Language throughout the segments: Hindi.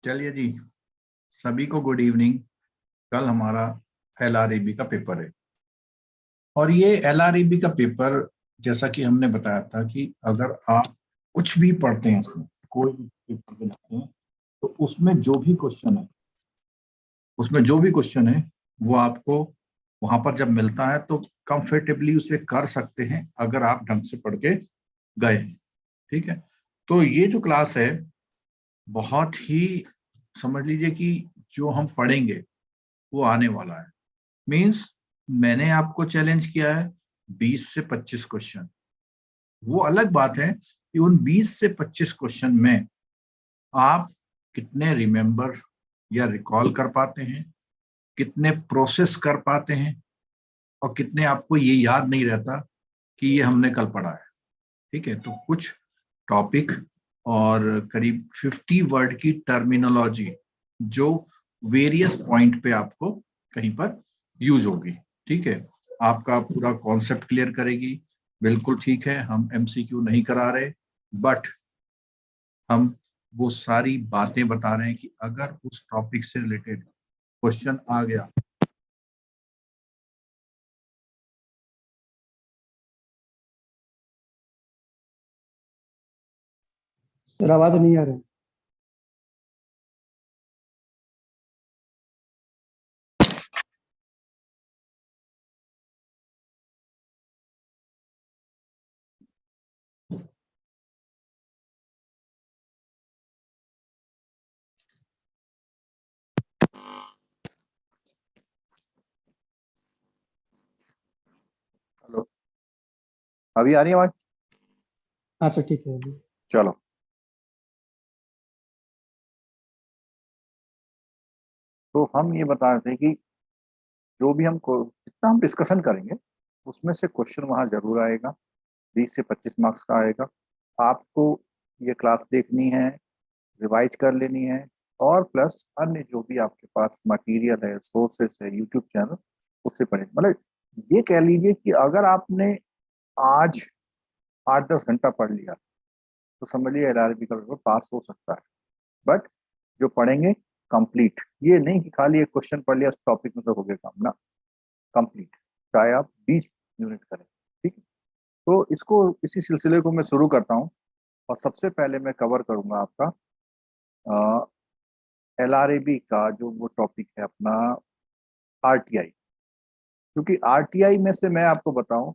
चलिए जी, सभी को गुड इवनिंग। कल हमारा LRAB का पेपर है और ये LRAB का पेपर जैसा कि हमने बताया था कि अगर आप कुछ भी पढ़ते हैं, इसमें कोई भी पेपर में लिखते हैं तो उसमें जो भी क्वेश्चन है वो आपको वहां पर जब मिलता है तो कंफर्टेबली उसे कर सकते हैं अगर आप ढंग से पढ़ के गए हैं। ठीक है, तो ये जो क्लास है बहुत ही, समझ लीजिए कि जो हम पढ़ेंगे वो आने वाला है। मींस मैंने आपको चैलेंज किया है 20 से 25 क्वेश्चन। वो अलग बात है कि उन 20 से 25 क्वेश्चन में आप कितने रिमेंबर या रिकॉल कर पाते हैं, कितने प्रोसेस कर पाते हैं और कितने आपको ये याद नहीं रहता कि ये हमने कल पढ़ा है। ठीक है, तो कुछ टॉपिक और करीब 50 वर्ड की टर्मिनोलॉजी जो वेरियस पॉइंट पे आपको कहीं पर यूज होगी। ठीक है, आपका पूरा कॉन्सेप्ट क्लियर करेगी। बिल्कुल ठीक है, हम MCQ नहीं करा रहे, बट हम वो सारी बातें बता रहे हैं कि अगर उस टॉपिक से रिलेटेड क्वेश्चन आ गया। सर आवाज नहीं आ रही। हेलो, अभी आ रही है आवाज? हाँ सर ठीक है अभी। चलो, तो हम ये बता रहे थे कि जो भी जितना हम डिस्कशन करेंगे उसमें से क्वेश्चन वहाँ जरूर आएगा। 20 से 25 मार्क्स का आएगा। आपको ये क्लास देखनी है, रिवाइज कर लेनी है, और प्लस अन्य जो भी आपके पास मटेरियल है, सोर्सेस है, यूट्यूब चैनल, उससे पढ़े। मतलब ये कह लीजिए कि अगर आपने आज 8-10 घंटा पढ़ लिया तो समझिए LRB का पेपर पास हो सकता है। बट जो पढ़ेंगे कंप्लीट, ये नहीं कि खाली एक क्वेश्चन पढ़ लिया, टॉपिक में तो हो गया काम ना। कंप्लीट, चाहे आप 20 यूनिट करें। ठीक है, तो इसको इसी सिलसिले को मैं शुरू करता हूँ। और सबसे पहले मैं कवर करूंगा आपका LRAB का जो वो टॉपिक है अपना RTI। क्योंकि RTI में से मैं आपको बताऊं,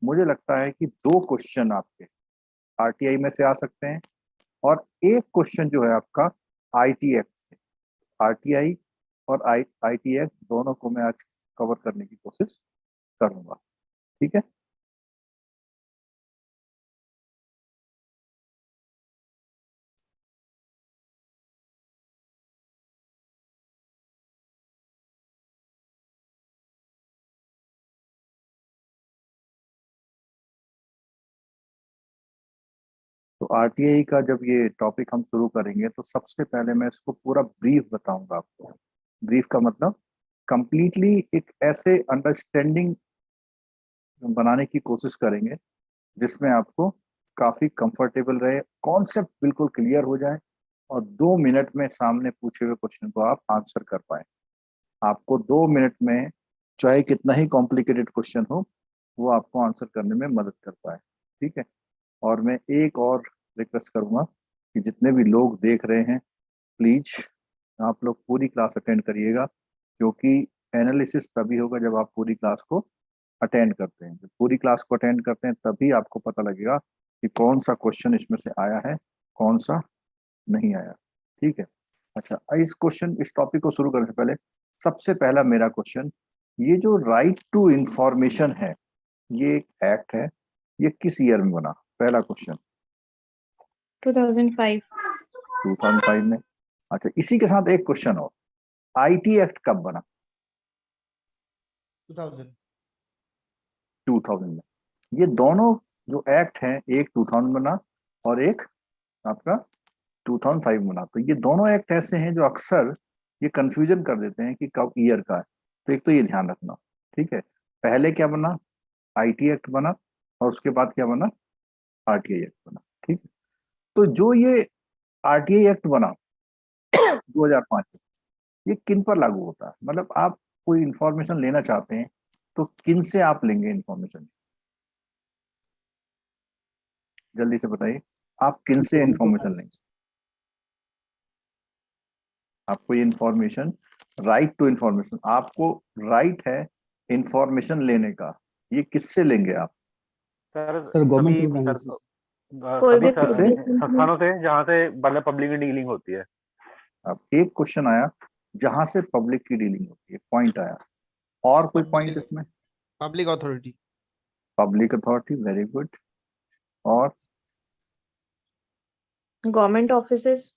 मुझे लगता है कि 2 क्वेश्चन आपके RTI में से आ सकते हैं और एक क्वेश्चन जो है आपका ITX से। RTI और ITX दोनों को मैं आज कवर करने की कोशिश करूंगा। ठीक है, तो RTI का जब ये टॉपिक हम शुरू करेंगे तो सबसे पहले मैं इसको पूरा ब्रीफ बताऊंगा आपको। ब्रीफ का मतलब कंप्लीटली एक ऐसे अंडरस्टैंडिंग बनाने की कोशिश करेंगे जिसमें आपको काफी कंफर्टेबल रहे, कॉन्सेप्ट बिल्कुल क्लियर हो जाए और 2 मिनट में सामने पूछे हुए क्वेश्चन को आप आंसर कर पाए। आपको 2 मिनट में चाहे कितना ही कॉम्प्लिकेटेड क्वेश्चन हो, वो आपको आंसर करने में मदद कर पाए। ठीक है, और मैं एक और रिक्वेस्ट करूंगा कि जितने भी लोग देख रहे हैं, प्लीज आप लोग पूरी क्लास अटेंड करिएगा। क्योंकि एनालिसिस तभी होगा जब आप पूरी क्लास को अटेंड करते हैं। जब पूरी क्लास को अटेंड करते हैं तभी आपको पता लगेगा कि कौन सा क्वेश्चन इसमें से आया है, कौन सा नहीं आया। ठीक है, अच्छा, इस टॉपिक को शुरू करने से पहले सबसे पहला मेरा क्वेश्चन, ये जो राइट टू इंफॉर्मेशन है, ये एक एक्ट है, ये किस ईयर में बना? पहला क्वेश्चन 2005। 2005 में। अच्छा, इसी के साथ एक क्वेश्चन और, IT एक्ट कब बना? 2000। 2000 में। ये दोनों जो एक्ट हैं, एक 2000 बना और एक आपका 2005 बना। तो ये दोनों एक्ट ऐसे हैं जो अक्सर ये कंफ्यूजन कर देते हैं कि कब ईयर का है। तो एक तो ये ध्यान रखना। ठीक है, पहले क्या बना? IT एक्ट बना और उसके बाद क्या बना? RTI एक्ट बना। ठीक है, तो जो ये RTI एक्ट बना 2005 ये किन पर लागू होता है? मतलब आप कोई इंफॉर्मेशन लेना चाहते हैं तो किन से आप लेंगे इंफॉर्मेशन? जल्दी से बताइए, आप किन से इंफॉर्मेशन लेंगे? आपको ये इंफॉर्मेशन, राइट टू इंफॉर्मेशन, आपको राइट है इंफॉर्मेशन लेने का, ये किससे लेंगे आप? सर सर गवर्नमेंट सभी रूल सर एंड कोई सभी भी किससे? संस्थानों से जहाँ से मतलब पब्लिक की डीलिंग होती है। अब एक क्वेश्चन आया जहां से पब्लिक की डीलिंग होती है, पॉइंट आया, और कोई पॉइंट इसमें? Public authority. Public authority, very good. और गवर्नमेंट ऑफिसेस।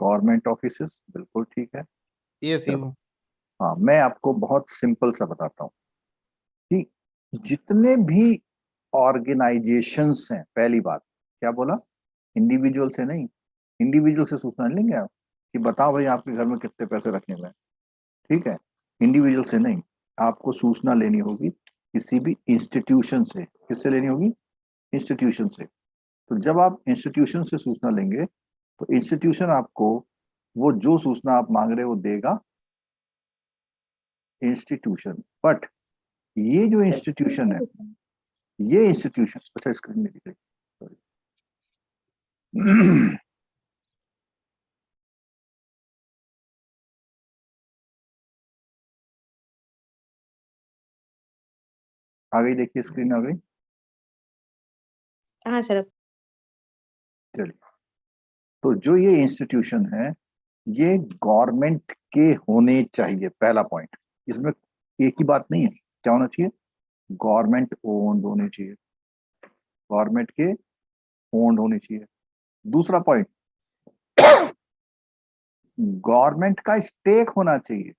गवर्नमेंट ऑफिसेस, बिल्कुल ठीक है। पीएसयू। हाँ, मैं आपको बहुत सिंपल सा बताता हूँ कि जितने भी ऑर्गेनाइजेशंस हैं, पहली बात क्या बोला, इंडिविजुअल से नहीं, इंडिविजुअल से सूचना नहीं लेंगे आप कि बताओ भाई आपके घर में कितने पैसे रखे हुए हैं, ठीक है, इंडिविजुअल से नहीं, आपको सूचना लेनी होगी किसी भी इंस्टीट्यूशन से। किससे लेनी होगी? इंस्टीट्यूशन से। तो जब आप इंस्टीट्यूशन से सूचना लेंगे तो इंस्टीट्यूशन आपको वो जो सूचना आप मांग रहे हो देगा, इंस्टीट्यूशन। बट ये जो इंस्टीट्यूशन है, ये इंस्टीट्यूशन, अच्छा स्क्रीन में दिख रही, सॉरी आ गई, देखिए स्क्रीन आ गई। हाँ सर। चलिए, तो जो ये इंस्टीट्यूशन है ये गवर्नमेंट के होने चाहिए, पहला पॉइंट। इसमें एक ही बात नहीं है, क्या होना चाहिए? गवर्नमेंट ओन्ड होने चाहिए, गवर्नमेंट के ओन्ड होने चाहिए। दूसरा पॉइंट, गवर्नमेंट का स्टेक होना चाहिए।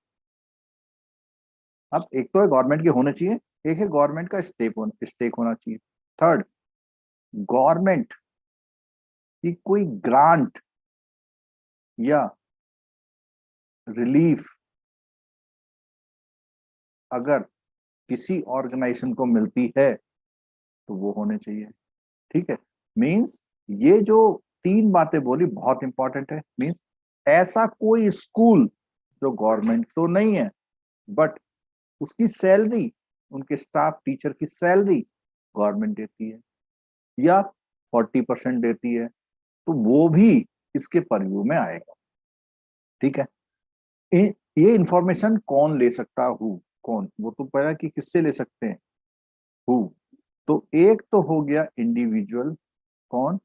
अब एक तो है गवर्नमेंट के होने चाहिए, एक है गवर्नमेंट का स्टेक होना चाहिए। थर्ड, गवर्नमेंट की कोई ग्रांट या रिलीफ अगर किसी ऑर्गेनाइजेशन को मिलती है तो वो होने चाहिए, ठीक है। मींस ये जो तीन बातें बोली बहुत इंपॉर्टेंट है। मींस ऐसा कोई स्कूल जो गवर्नमेंट तो नहीं है बट उसकी सैलरी, उनके स्टाफ टीचर की सैलरी गवर्नमेंट देती है या 40% देती है, तो वो भी इसके परव्यू में आएगा, ठीक है। ये इंफॉर्मेशन कौन ले सकता हूँ, कौन, वो तो पहला कि किससे ले सकते हैं, हु। तो एक तो हो गया इंडिविजुअल, कौन?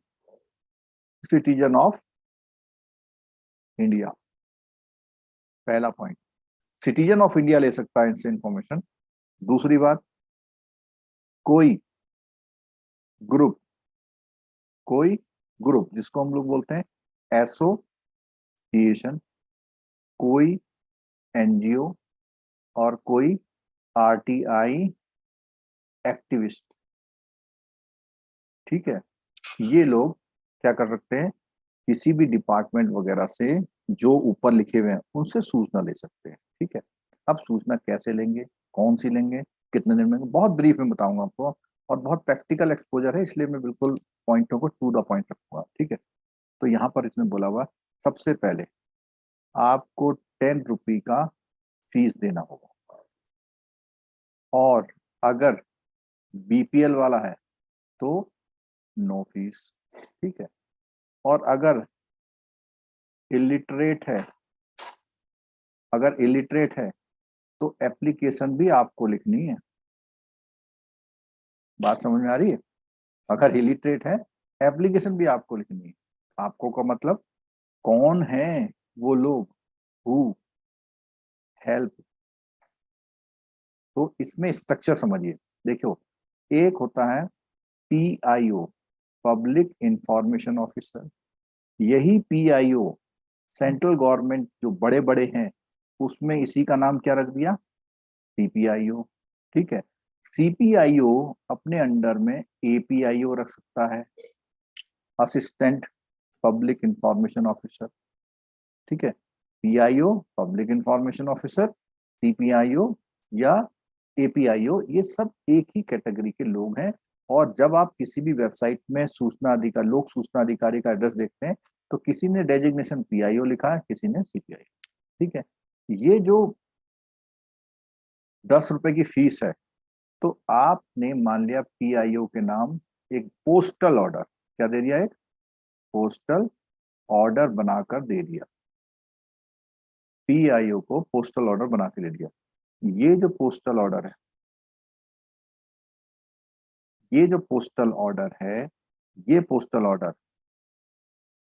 सिटीजन ऑफ इंडिया, पहला पॉइंट, सिटीजन ऑफ इंडिया ले सकता है इनसे इंफॉर्मेशन। दूसरी बात, कोई ग्रुप, कोई ग्रुप जिसको हम लोग बोलते हैं एसोसिएशन, कोई एनजीओ और कोई आरटीआई एक्टिविस्ट, ठीक है। ये लोग क्या कर सकते हैं, किसी भी डिपार्टमेंट वगैरह से जो ऊपर लिखे हुए हैं उनसे सूचना ले सकते हैं, ठीक है। अब सूचना कैसे लेंगे, कौन सी लेंगे, कितने दिन में, बहुत ब्रीफ में बताऊंगा आपको, और बहुत प्रैक्टिकल एक्सपोजर है इसलिए मैं बिल्कुल पॉइंटों को टू द पॉइंट रखूंगा, ठीक है। तो यहाँ पर इसमें बोला हुआ, सबसे पहले आपको 10 रुपये का फीस देना होगा, और अगर बीपीएल वाला है तो नो फीस, ठीक है। और अगर इलिटरेट है, अगर इलिटरेट है तो एप्लीकेशन भी आपको लिखनी है। बात समझ में आ रही है? अगर इलिटरेट है एप्लीकेशन भी आपको लिखनी है। आपको का मतलब कौन है वो लोग, हु हेल्प। तो इसमें स्ट्रक्चर समझिए, देखो, एक होता है पीआईओ, पब्लिक इंफॉर्मेशन ऑफिसर। यही पीआईओ सेंट्रल गवर्नमेंट जो बड़े बड़े हैं उसमें इसी का नाम क्या रख दिया, सीपीआईओ, ठीक है। सीपीआईओ अपने अंडर में एपीआईओ रख सकता है, असिस्टेंट पब्लिक इंफॉर्मेशन ऑफिसर, ठीक है। पीआईओ पब्लिक इंफॉर्मेशन ऑफिसर, सीपीआईओ या एपीआईओ, ये सब एक ही कैटेगरी के लोग हैं। और जब आप किसी भी वेबसाइट में सूचना अधिकार, लोक सूचना अधिकारी का एड्रेस देखते हैं तो किसी ने डेजिग्नेशन पीआईओ लिखा है, किसी ने सीपीआई। ठीक है, ये जो 10 रुपए की फीस है, तो आपने मान लिया पीआईओ के नाम एक पोस्टल ऑर्डर, क्या दे दिया, एक पोस्टल ऑर्डर बनाकर दे दिया, पीआईओ को पोस्टल ऑर्डर बना के दे दिया। ये जो पोस्टल ऑर्डर है, ये जो पोस्टल ऑर्डर है, ये पोस्टल ऑर्डर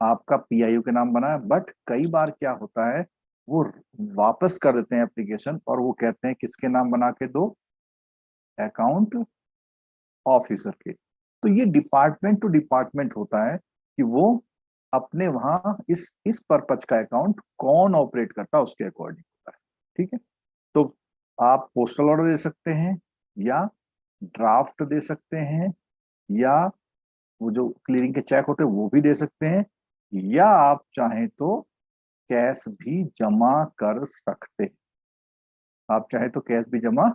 आपका पीआईओ के नाम बना है, बट कई बार क्या होता है, वो वापस कर देते हैं एप्लीकेशन और वो कहते हैं किसके नाम बना के दो, अकाउंट ऑफिसर के। तो ये डिपार्टमेंट टू डिपार्टमेंट होता है कि वो अपने वहां इस पर्पज का अकाउंट कौन ऑपरेट करता है उसके अकॉर्डिंग होता है। ठीक है, तो आप पोस्टल ऑर्डर दे सकते हैं, या ड्राफ्ट दे सकते हैं, या वो जो क्लियरिंग के चेक होते हैं वो भी दे सकते हैं, या आप चाहें तो कैश भी जमा कर सकते हैं। आप चाहे तो कैश भी जमा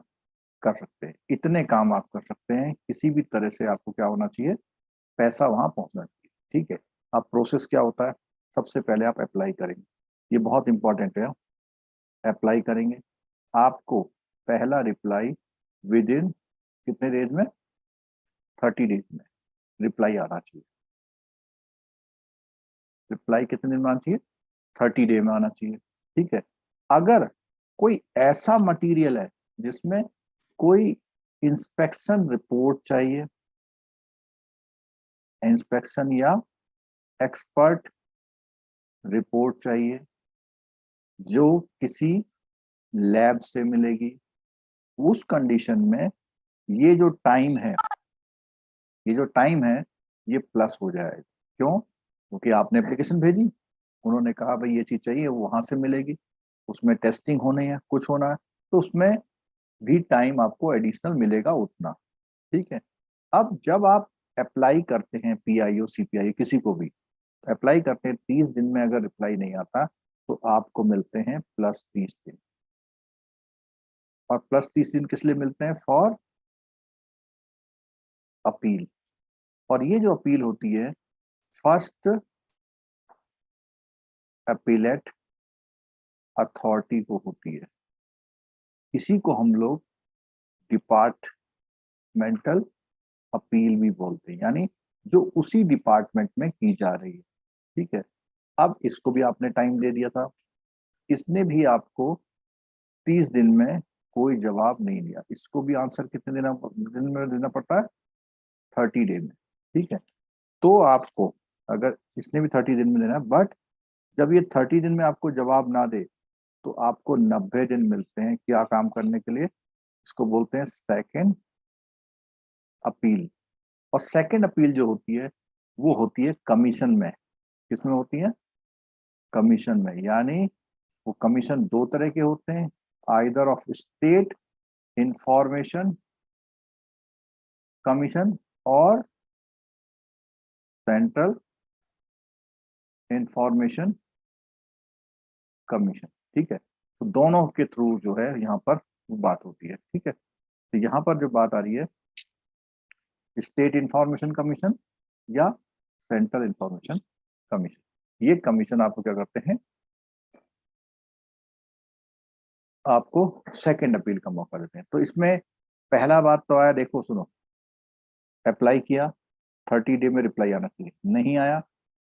कर सकते हैं। इतने काम आप कर सकते हैं, किसी भी तरह से आपको क्या होना चाहिए, पैसा वहां पहुंचना चाहिए। ठीक है, अब प्रोसेस क्या होता है, सबसे पहले आप अप्लाई करेंगे, ये बहुत इंपॉर्टेंट है। अप्लाई करेंगे, आपको पहला रिप्लाई विद इन कितने डेज में, 30 डेज में रिप्लाई आना चाहिए। रिप्लाई कितने दिन में आना चाहिए, 30 डे में आना चाहिए। ठीक है, अगर कोई ऐसा मटेरियल है जिसमें कोई इंस्पेक्शन रिपोर्ट चाहिए, इंस्पेक्शन या एक्सपर्ट रिपोर्ट चाहिए जो किसी लैब से मिलेगी, उस कंडीशन में ये जो टाइम है, ये जो टाइम है ये प्लस हो जाएगा। क्यों, क्योंकि आपने एप्लीकेशन भेजी, उन्होंने कहा भाई ये चीज चाहिए, वो वहां से मिलेगी, उसमें टेस्टिंग होनी है, कुछ होना है, तो उसमें भी टाइम आपको एडिशनल मिलेगा उतना। ठीक है, अब जब आप अप्लाई करते हैं पीआईओ सीपीआई किसी को भी अप्लाई करते हैं, 30 दिन में अगर रिप्लाई नहीं आता तो आपको मिलते हैं +30 दिन। और +30 दिन किस लिए मिलते हैं, फॉर अपील। और ये जो अपील होती है फर्स्ट अपीलेट अथॉरिटी को होती है, इसी को हम लोग डिपार्टमेंटल अपील भी बोलते हैं, यानी जो उसी डिपार्टमेंट में की जा रही है। ठीक है, अब इसको भी आपने टाइम दे दिया था, इसने भी आपको 30 दिन में कोई जवाब नहीं दिया, इसको भी आंसर कितने दिन में देना पड़ता है, 30 डे में। ठीक है, तो आपको अगर इसने भी 30 दिन में देना है, बट जब ये 30 दिन में आपको जवाब ना दे तो आपको 90 दिन मिलते हैं क्या काम करने के लिए, इसको बोलते हैं सेकेंड अपील। और सेकेंड अपील जो होती है वो होती है कमीशन में। किसमें होती है, कमीशन में। यानी वो कमीशन दो तरह के होते हैं, either of state information commission और सेंट्रल इंफॉर्मेशन कमीशन। ठीक है, तो दोनों के थ्रू जो है यहाँ पर बात होती है। ठीक है, तो यहाँ पर जो बात आ रही है स्टेट इंफॉर्मेशन कमीशन या सेंट्रल इंफॉर्मेशन कमीशन, ये कमीशन आपको क्या करते हैं, आपको सेकंड अपील का मौका देते हैं। तो इसमें पहला बात तो आया, देखो सुनो, अप्लाई किया 30 डे में रिप्लाई आना चाहिए, नहीं आया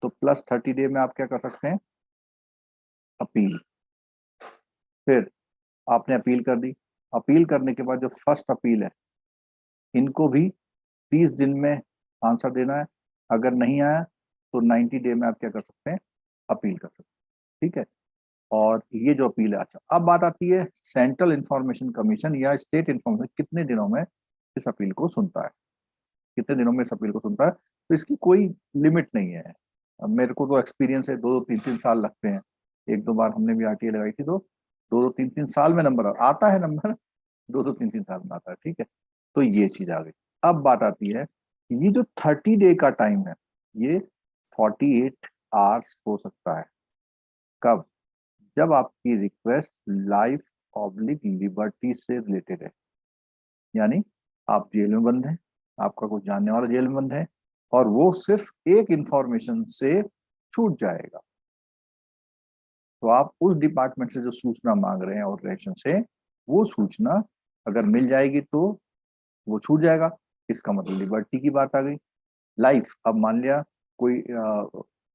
तो +30 डे में आप क्या कर सकते हैं, अपील। फिर आपने अपील कर दी, अपील करने के बाद जो फर्स्ट अपील है इनको भी 30 दिन में आंसर देना है, अगर नहीं आया तो 90 डे में आप क्या कर सकते हैं, अपील कर सकते हैं। ठीक है, और ये जो अपील है, अच्छा अब बात आती है सेंट्रल इंफॉर्मेशन कमीशन या स्टेट इंफॉर्मेशन कितने दिनों में इस अपील को सुनता है, कितने दिनों में इस अपील को सुनता है। तो इसकी कोई लिमिट नहीं है। अब मेरे को तो एक्सपीरियंस है, 2-3 साल लगते हैं। 1-2 बार हमने भी आरटीए लगाई थी, तो 2-3 साल में नंबर आता है, नंबर 2-3 साल में आता है। ठीक है, तो ये चीज आ गई। अब बात आती है, ये जो 30 डे का टाइम है ये 48 आवर्स हो सकता है। कब, जब आपकी रिक्वेस्ट लाइफ पब्लिक लिबर्टी से रिलेटेड है, यानी आप जेल में बंद हैं, आपका कुछ जानने वाला जेल में बंद है, और वो सिर्फ एक इंफॉर्मेशन से छूट जाएगा। तो आप उस डिपार्टमेंट से जो सूचना मांग रहे हैं ऑर्गेनाइजेशन से, वो सूचना अगर मिल जाएगी तो वो छूट जाएगा। इसका मतलब लिबर्टी की बात आ गई। लाइफ, अब मान लिया कोई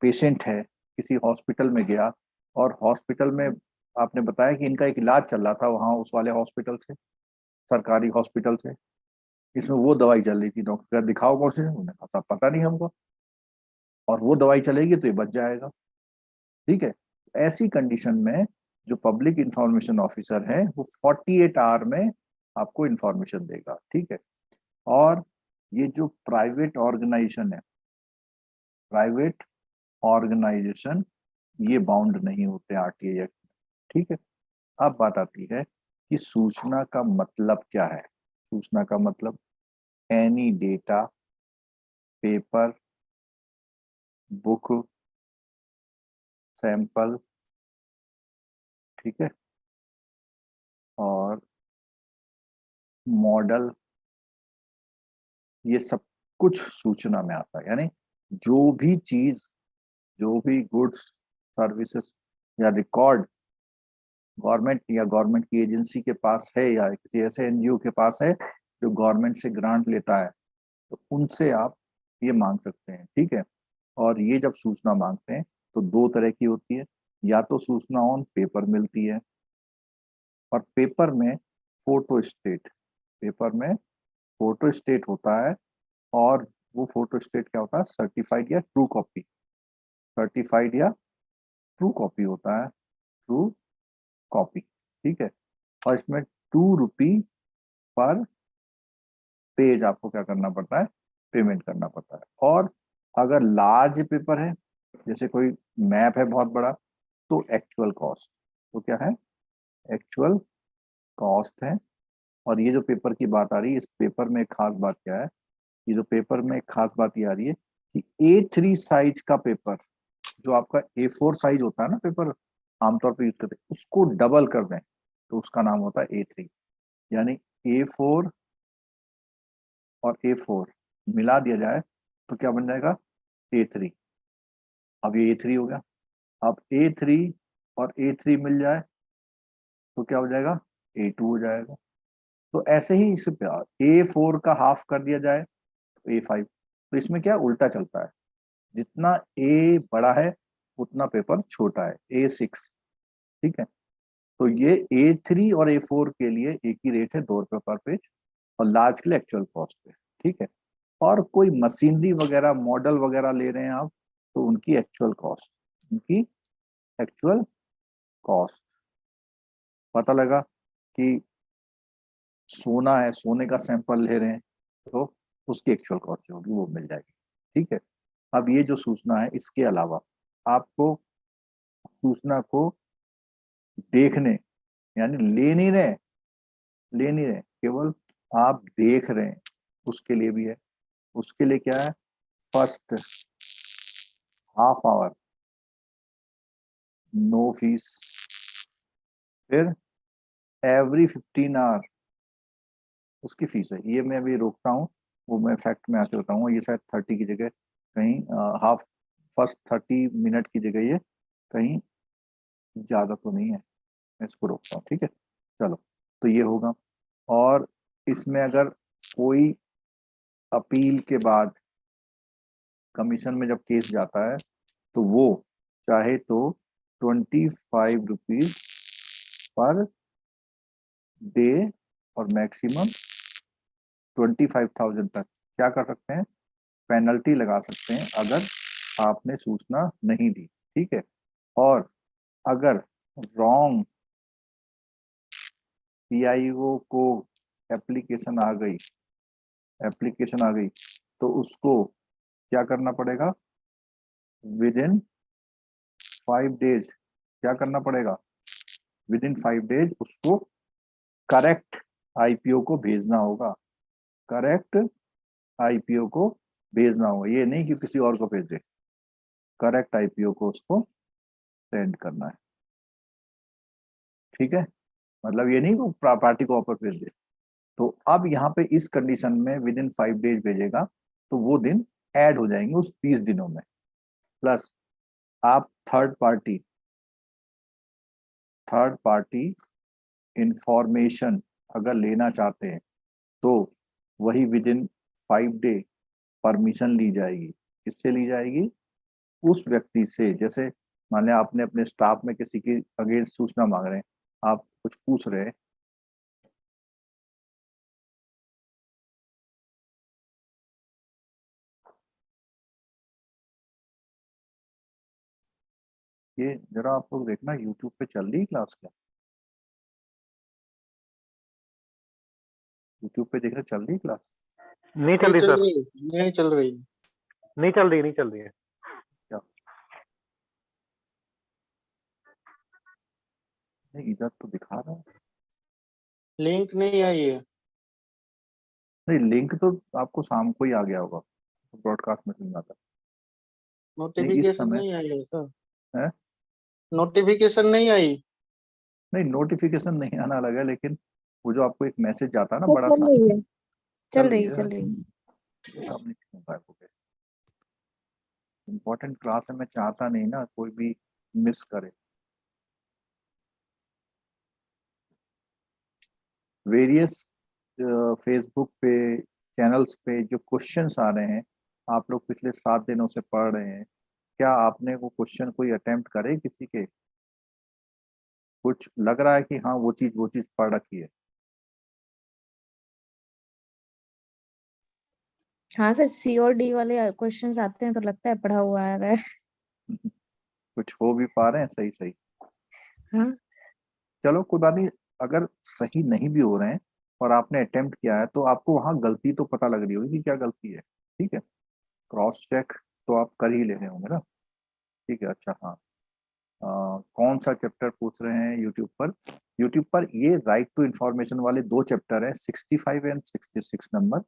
पेशेंट है, किसी हॉस्पिटल में गया और हॉस्पिटल में आपने बताया कि इनका एक इलाज चल रहा था वहाँ उस वाले हॉस्पिटल से, सरकारी हॉस्पिटल से, इसमें वो दवाई चल रही थी, डॉक्टर दिखाओ कौन सी, उन्होंने कहा "साहब, पता नहीं हमको", और वो दवाई चलेगी तो ये बच जाएगा। ठीक है, ऐसी कंडीशन में जो पब्लिक इंफॉर्मेशन ऑफिसर है वो 48 आवर में आपको इंफॉर्मेशन देगा। ठीक है, और ये जो प्राइवेट ऑर्गेनाइजेशन है, प्राइवेट ऑर्गेनाइजेशन ये बाउंड नहीं होते आरटीआई एक्ट। ठीक है, अब बात आती है कि सूचना का मतलब क्या है। सूचना का मतलब any data, paper, book, sample, ठीक है, और मॉडल, ये सब कुछ सूचना में आता है। यानी जो भी चीज, जो भी गुड्स, सर्विसेज या रिकॉर्ड गवर्नमेंट या गवर्नमेंट की एजेंसी के पास है या किसी ऐसे एनजीओ के पास है जो गवर्नमेंट से ग्रांट लेता है, तो उनसे आप ये मांग सकते हैं। ठीक है, और ये जब सूचना मांगते हैं तो दो तरह की होती है। या तो सूचना ऑन पेपर मिलती है, और पेपर में फोटो स्टेट, पेपर में फोटो स्टेट होता है, और वो फोटो स्टेट क्या होता है, सर्टिफाइड या ट्रू कॉपी, सर्टिफाइड या ट्रू कॉपी होता है, ट्रू कॉपी। ठीक है, और इसमें ₹2 पर पेज आपको क्या करना पड़ता है, पेमेंट करना पड़ता है। और अगर लार्ज पेपर है, जैसे कोई मैप है बहुत बड़ा, तो एक्चुअल कॉस्ट, तो क्या है, एक्चुअल कॉस्ट है। और ये जो पेपर की बात आ रही है, इस पेपर में एक खास बात क्या है, ये जो पेपर में एक खास बात ये आ रही है कि A3 साइज का पेपर, जो आपका A4 साइज होता है ना पेपर आमतौर पर यूज करते हैं, उसको डबल कर दें तो उसका नाम होता है A3। यानी A4 और A4 मिला दिया जाए तो क्या बन जाएगा, A3। अब ये A3 हो गया। अब A3 और A3 मिल जाए तो क्या हो जाएगा, A2 हो जाएगा। तो ऐसे ही इस A4 का हाफ कर दिया जाए तो A5। तो इसमें क्या उल्टा चलता है, जितना A बड़ा है उतना पेपर छोटा है, A6। ठीक है, तो ये A3 और A4 के लिए एक ही रेट है, ₹2 पर पेज, और लार्ज के लिए एक्चुअल कॉस्ट है। ठीक है, और कोई मशीनरी वगैरह, मॉडल वगैरह ले रहे हैं आप, तो उनकी एक्चुअल कॉस्ट, उनकी एक्चुअल कॉस्ट, पता लगा कि सोना है, सोने का सैंपल ले रहे हैं, तो उसकी एक्चुअल कॉस्ट जो होगी वो मिल जाएगी। ठीक है, अब ये जो सूचना है, इसके अलावा आपको सूचना को देखने, यानी ले नहीं रहे, ले नहीं रहे, केवल आप देख रहे हैं, उसके लिए भी है। उसके लिए क्या है, first half hour no fees, फिर एवरी 15 आवर उसकी फीस है। ये मैं अभी रोकता हूँ, वो मैं फैक्ट में आके बताऊंगा। ये शायद 30 की जगह कहीं हाफ, फर्स्ट 30 मिनट की जगह ये कहीं ज़्यादा तो नहीं है, मैं इसको रोकता हूँ। ठीक है, चलो, तो ये होगा। और इसमें अगर कोई अपील के बाद कमीशन में जब केस जाता है तो वो चाहे तो ₹25 पर डे और मैक्सिमम 25,000 तक क्या कर सकते हैं, पेनल्टी लगा सकते हैं अगर आपने सूचना नहीं दी। ठीक है, और अगर रॉन्ग पीआईओ को एप्लीकेशन आ गई, एप्लीकेशन आ गई, तो उसको क्या करना पड़ेगा, विद इन 5 डेज, क्या करना पड़ेगा, विद इन 5 डेज उसको करेक्ट आईपीओ को भेजना होगा, करेक्ट आईपीओ को भेजना होगा। ये नहीं कि किसी और को भेजे, करेक्ट आईपीओ को उसको सेंड करना है। ठीक है, मतलब ये नहीं कि पार्टी को ऑफर भेज दे। तो अब यहाँ पे इस कंडीशन में विद इन 5 डेज भेजेगा तो वो दिन ऐड हो जाएंगे उस 30 दिनों में, प्लस आप थर्ड पार्टी इंफॉर्मेशन अगर लेना चाहते हैं तो वही विद इन 5 डे परमिशन ली जाएगी। किससे ली जाएगी? उस व्यक्ति से। जैसे मान लिया आपने अपने स्टाफ में किसी की अगेंस्ट सूचना मांग रहे हैं, आप कुछ पूछ रहे हैं, ये जरा आप लोग देखना यूट्यूब पे चल रही क्लास क्या? यूट्यूब पे देख रहे चल रही क्लास? नहीं चल रही सर, नहीं चल रही। नहीं चल रही, नहीं चल रही है। नहीं इधर तो दिखा रहा है। लिंक नहीं आई है। नहीं लिंक तो आपको शाम को ही आ गया होगा, ब्रॉडकास्ट में सुनना था। नोटिफिकेशन समय- नहीं आई है सर। है? नोटिफिकेशन नहीं आई। नहीं नोटिफिकेशन नहीं आना लगा, लेकिन वो जो आपको एक मैसेज आता है ना तो बड़ा चल सा, रही है, चल चल रही है। इम्पोर्टेंट क्लास है, मैं चाहता नहीं ना कोई भी मिस करे। वेरियस फेसबुक पे चैनल्स पे जो क्वेश्चंस आ रहे हैं, आप लोग पिछले 7 दिनों से पढ़ रहे हैं, क्या आपने वो क्वेश्चन कोई अटेम्प्ट करे किसी के? कुछ लग रहा है कि हाँ वो चीज पढ़ रखी है? हाँ सर, सी और डी वाले क्वेश्चंस आते हैं तो लगता है पढ़ा हुआ आ रहा है। कुछ हो भी पा रहे हैं सही सही? हाँ चलो कोई बात नहीं, अगर सही नहीं भी हो रहे हैं और आपने अटेम्प्ट किया है तो आपको वहाँ गलती तो पता लग रही होगी कि क्या गलती है। ठीक है, क्रॉस चेक तो आप कर ही ले रहे होंगे ना। ठीक है, अच्छा हाँ। कौन सा चैप्टर पूछ रहे हैं यूट्यूब पर? यूट्यूब पर ये राइट टू इंफॉर्मेशन वाले 2 चैप्टर है, 65 एंड 66 नंबर।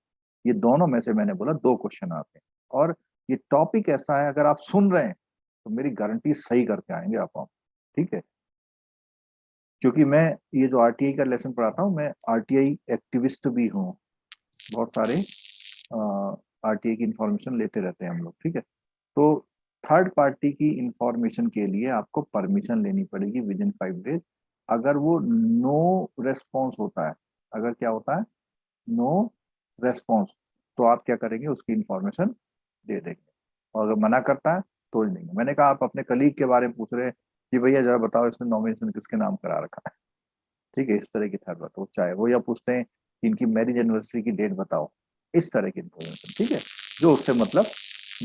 ये दोनों में से मैंने बोला 2 क्वेश्चन आते हैं, और ये टॉपिक ऐसा है अगर आप सुन रहे हैं तो मेरी गारंटी सही करके आएंगे आप। ठीक है, क्योंकि मैं ये जो आरटीआई का लेसन पढ़ाता हूँ, मैं आरटीआई एक्टिविस्ट भी हूँ। बहुत सारे आरटीआई की इंफॉर्मेशन लेते रहते हैं हम लोग। ठीक है, तो थर्ड पार्टी की इंफॉर्मेशन के लिए आपको परमिशन लेनी पड़ेगी विद इन 5 डेज। अगर वो नो रेस्पॉन्स होता है, अगर क्या होता है नो रेस्पॉन्स, तो आप क्या करेंगे? उसकी इंफॉर्मेशन दे देंगे, और अगर मना करता है तो नहीं देंगे। मैंने कहा आप अपने कलीग के बारे में पूछ रहे हैं कि भैया जरा बताओ इसने नॉमिनेशन किसके नाम करा रखा है। ठीक है, इस तरह की थर्ड बात हो, चाहे वो या पूछते हैं कि इनकी मैरिज एनिवर्सरी की डेट बताओ, इस तरह की इंफॉर्मेशन। ठीक है, जो उससे मतलब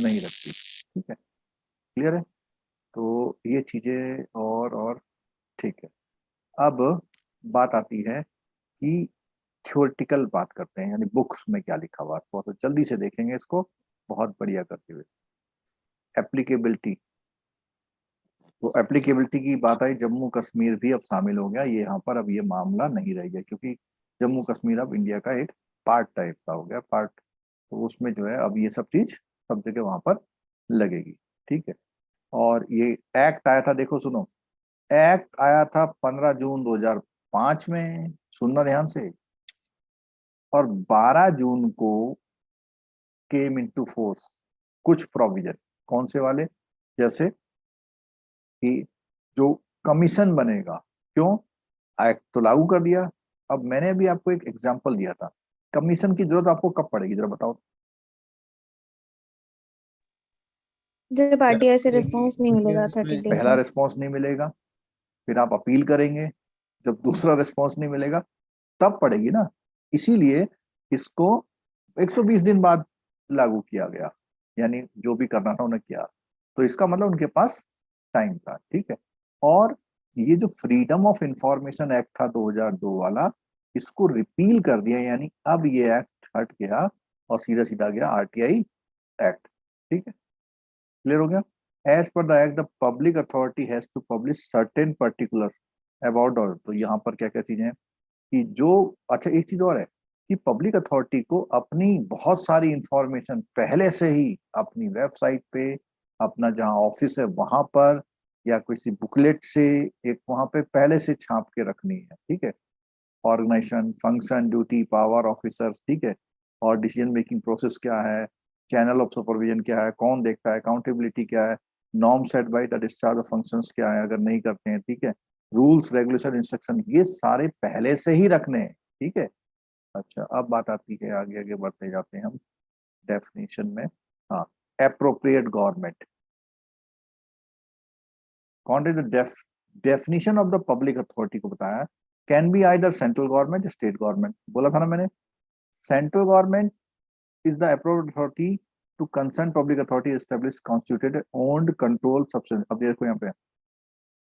नहीं रखती। ठीक है, क्लियर है? तो ये चीजें और ठीक है। अब बात आती है कि थ्योरेटिकल बात करते हैं, यानी बुक्स में क्या लिखा हुआ है, थोड़ा सा जल्दी से देखेंगे इसको बहुत बढ़िया करते हुए। एप्लीकेबिलिटी, तो एप्लीकेबिलिटी की बात आई, जम्मू कश्मीर भी अब शामिल हो गया ये यहाँ पर। अब ये मामला नहीं रह गया, क्योंकि जम्मू कश्मीर अब इंडिया का एक पार्ट टाइप का हो गया, पार्ट। तो उसमें जो है अब ये सब चीज सब जगह वहां पर लगेगी। ठीक है, और ये एक्ट आया था, देखो सुनो, एक्ट आया था 15 जून 2005 में, सुनना ध्यान से, और 12 जून को केम इनटू फोर्स कुछ प्रोविजन। कौन से वाले? जैसे कि जो कमीशन बनेगा, क्यों एक्ट तो लागू कर दिया। अब मैंने अभी आपको एक एग्जांपल दिया था, कमीशन की जरूरत आपको कब पड़ेगी जरा बताओ? जब आरटीआई से रिस्पॉन्स नहीं मिलेगा 30 डेज पहला में। रिस्पॉन्स नहीं मिलेगा, फिर आप अपील करेंगे, जब दूसरा रिस्पॉन्स नहीं मिलेगा तब पड़ेगी ना। इसीलिए इसको 120 दिन बाद लागू किया गया, यानी जो भी करना था उन्हें किया, तो इसका मतलब उनके पास टाइम था। ठीक है, और ये जो फ्रीडम ऑफ इंफॉर्मेशन एक्ट था 2002 वाला, इसको रिपील कर दिया, यानी अब ये एक्ट हट गया और सीधा सीधा गया आरटीआई एक्ट। ठीक है, क्लियर हो गया? As per the act the public authority has to publish certain particular about, और तो यहाँ पर क्या क्या चीजें हैं कि जो, अच्छा एक चीज और है कि पब्लिक अथॉरिटी को अपनी बहुत सारी इंफॉर्मेशन पहले से ही अपनी वेबसाइट पे, अपना जहाँ ऑफिस है वहां पर, या किसी बुकलेट से एक वहां पे पहले से छाप के रखनी है। ठीक है, organisation, function, duty, power, officers. ठीक है, और डिसीजन मेकिंग प्रोसेस क्या है, चैनल ऑफ सुपरविजन क्या है, कौन देखता है, अकाउंटेबिलिटी क्या है, norm set by the discharge of functions क्या है अगर नहीं करते हैं, ठीक है। रूल्स रेगुलेशन इंस्ट्रक्शन ये सारे पहले से ही रखने हैं, ठीक है। अच्छा, अब बात आती है, आगे आगे बढ़ते जाते हैं हम डेफिनेशन में। हाँ, एप्रोप्रिएट गवर्नमेंट। कौन definition of the public authority को बताया, can be either central government, state government. बोला था ना मैंने, central government is the appropriate authority to concern public authority established, constituted, owned, controlled substance। अब देखो यहाँ पे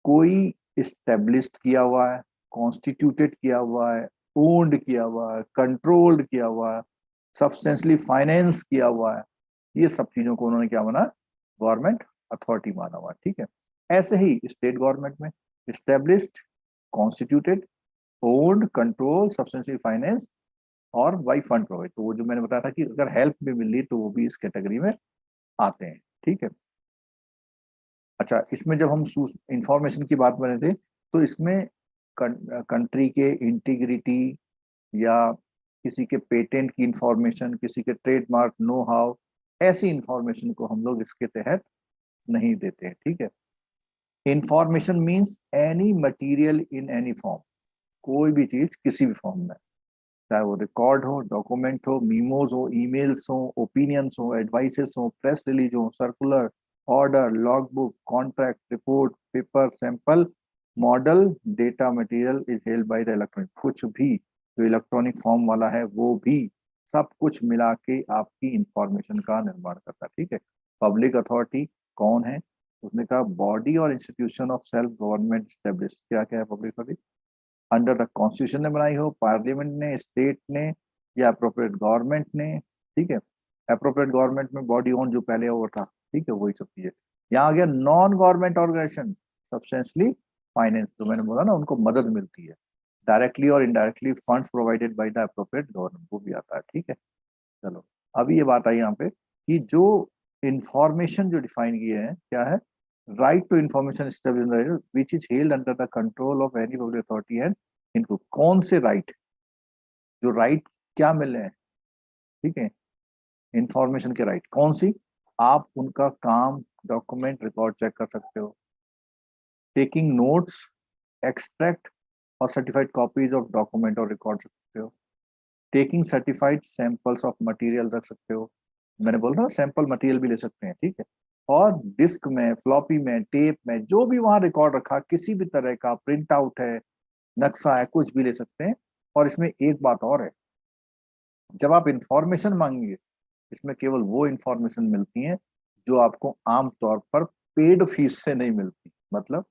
कोई established किया हुआ है, constituted किया हुआ है, owned किया हुआ है, controlled किया हुआ है, substantially finance किया हुआ है, ये सब चीजों को उन्होंने क्या माना, गवर्नमेंट अथॉरिटी माना हुआ है, ठीक है। ऐसे ही स्टेट गवर्नमेंट में established, constituted, owned, controlled, substantially finance और बाई फंड प्रोवाइड। तो वो जो मैंने बताया था कि अगर हेल्प भी मिल रही तो वो भी इस कैटेगरी में आते हैं, ठीक है। अच्छा, इसमें जब हम इंफॉर्मेशन की बात बने थे तो इसमें कंट्री के इंटीग्रिटी या किसी के पेटेंट की इंफॉर्मेशन, किसी के ट्रेडमार्क, नो हाउ, ऐसी इंफॉर्मेशन को हम लोग इसके तहत नहीं देते हैं, ठीक है। Information means any material in any form, कोई भी चीज किसी भी फॉर्म में, चाहे वो रिकॉर्ड हो, डॉक्यूमेंट हो, मीमोज हो, ईमेल्स हो, ओपिनियंस हो, एडवाइसेस हो, प्रेस रिलीज हो, circular, order, log book, contract, report, paper, sample, model, data material is held by the electronic. कुछ भी जो इलेक्ट्रॉनिक फॉर्म वाला है वो भी सब कुछ मिला के आपकी इंफॉर्मेशन का निर्माण करता है, ठीक है। पब्लिक अथॉरिटी कौन है, उसने कहा बॉडी और institution of self government establish. क्या क्या है public authority, under the constitution ने बनाई हो, पार्लियामेंट ने, स्टेट ने या अप्रोप्रिएट गवर्नमेंट ने, ठीक है। अप्रोप्रिएट गवर्नमेंट में बॉडी ओन जो पहले वो था, ठीक है, वही सब चीजें। यहाँ आ गया non government organisation substantially finance, जो मैंने बोला ना उनको मदद मिलती है डायरेक्टली और indirectly, funds provided by the appropriate government, वो भी आता है, ठीक है। चलो, अभी ये बात आई यहाँ पे कि जो इंफॉर्मेशन जो डिफाइन किए हैं क्या है, right to information established which is held under the control of any public authority and include कौन से right, जो right क्या मिल रहे हैं, ठीक है। इंफॉर्मेशन के right कौन सी, आप उनका काम, डॉक्यूमेंट, रिकॉर्ड चेक कर सकते हो, टेकिंग नोट्स, एक्सट्रैक्ट और सर्टिफाइड कॉपीज ऑफ डॉक्यूमेंट और रिकॉर्ड सकते हो, taking certified samples of material रख सकते हो, मैंने बोला था सैंपल मटेरियल भी ले सकते हैं, ठीक है। और डिस्क में, फ्लॉपी में, टेप में, जो भी वहां रिकॉर्ड रखा, किसी भी तरह का प्रिंट आउट है, नक्शा है, कुछ भी ले सकते हैं। और इसमें एक बात और है, जब आप इंफॉर्मेशन मांगेंगे इसमें केवल वो इंफॉर्मेशन मिलती है जो आपको आमतौर पर पेड फीस से नहीं मिलती। मतलब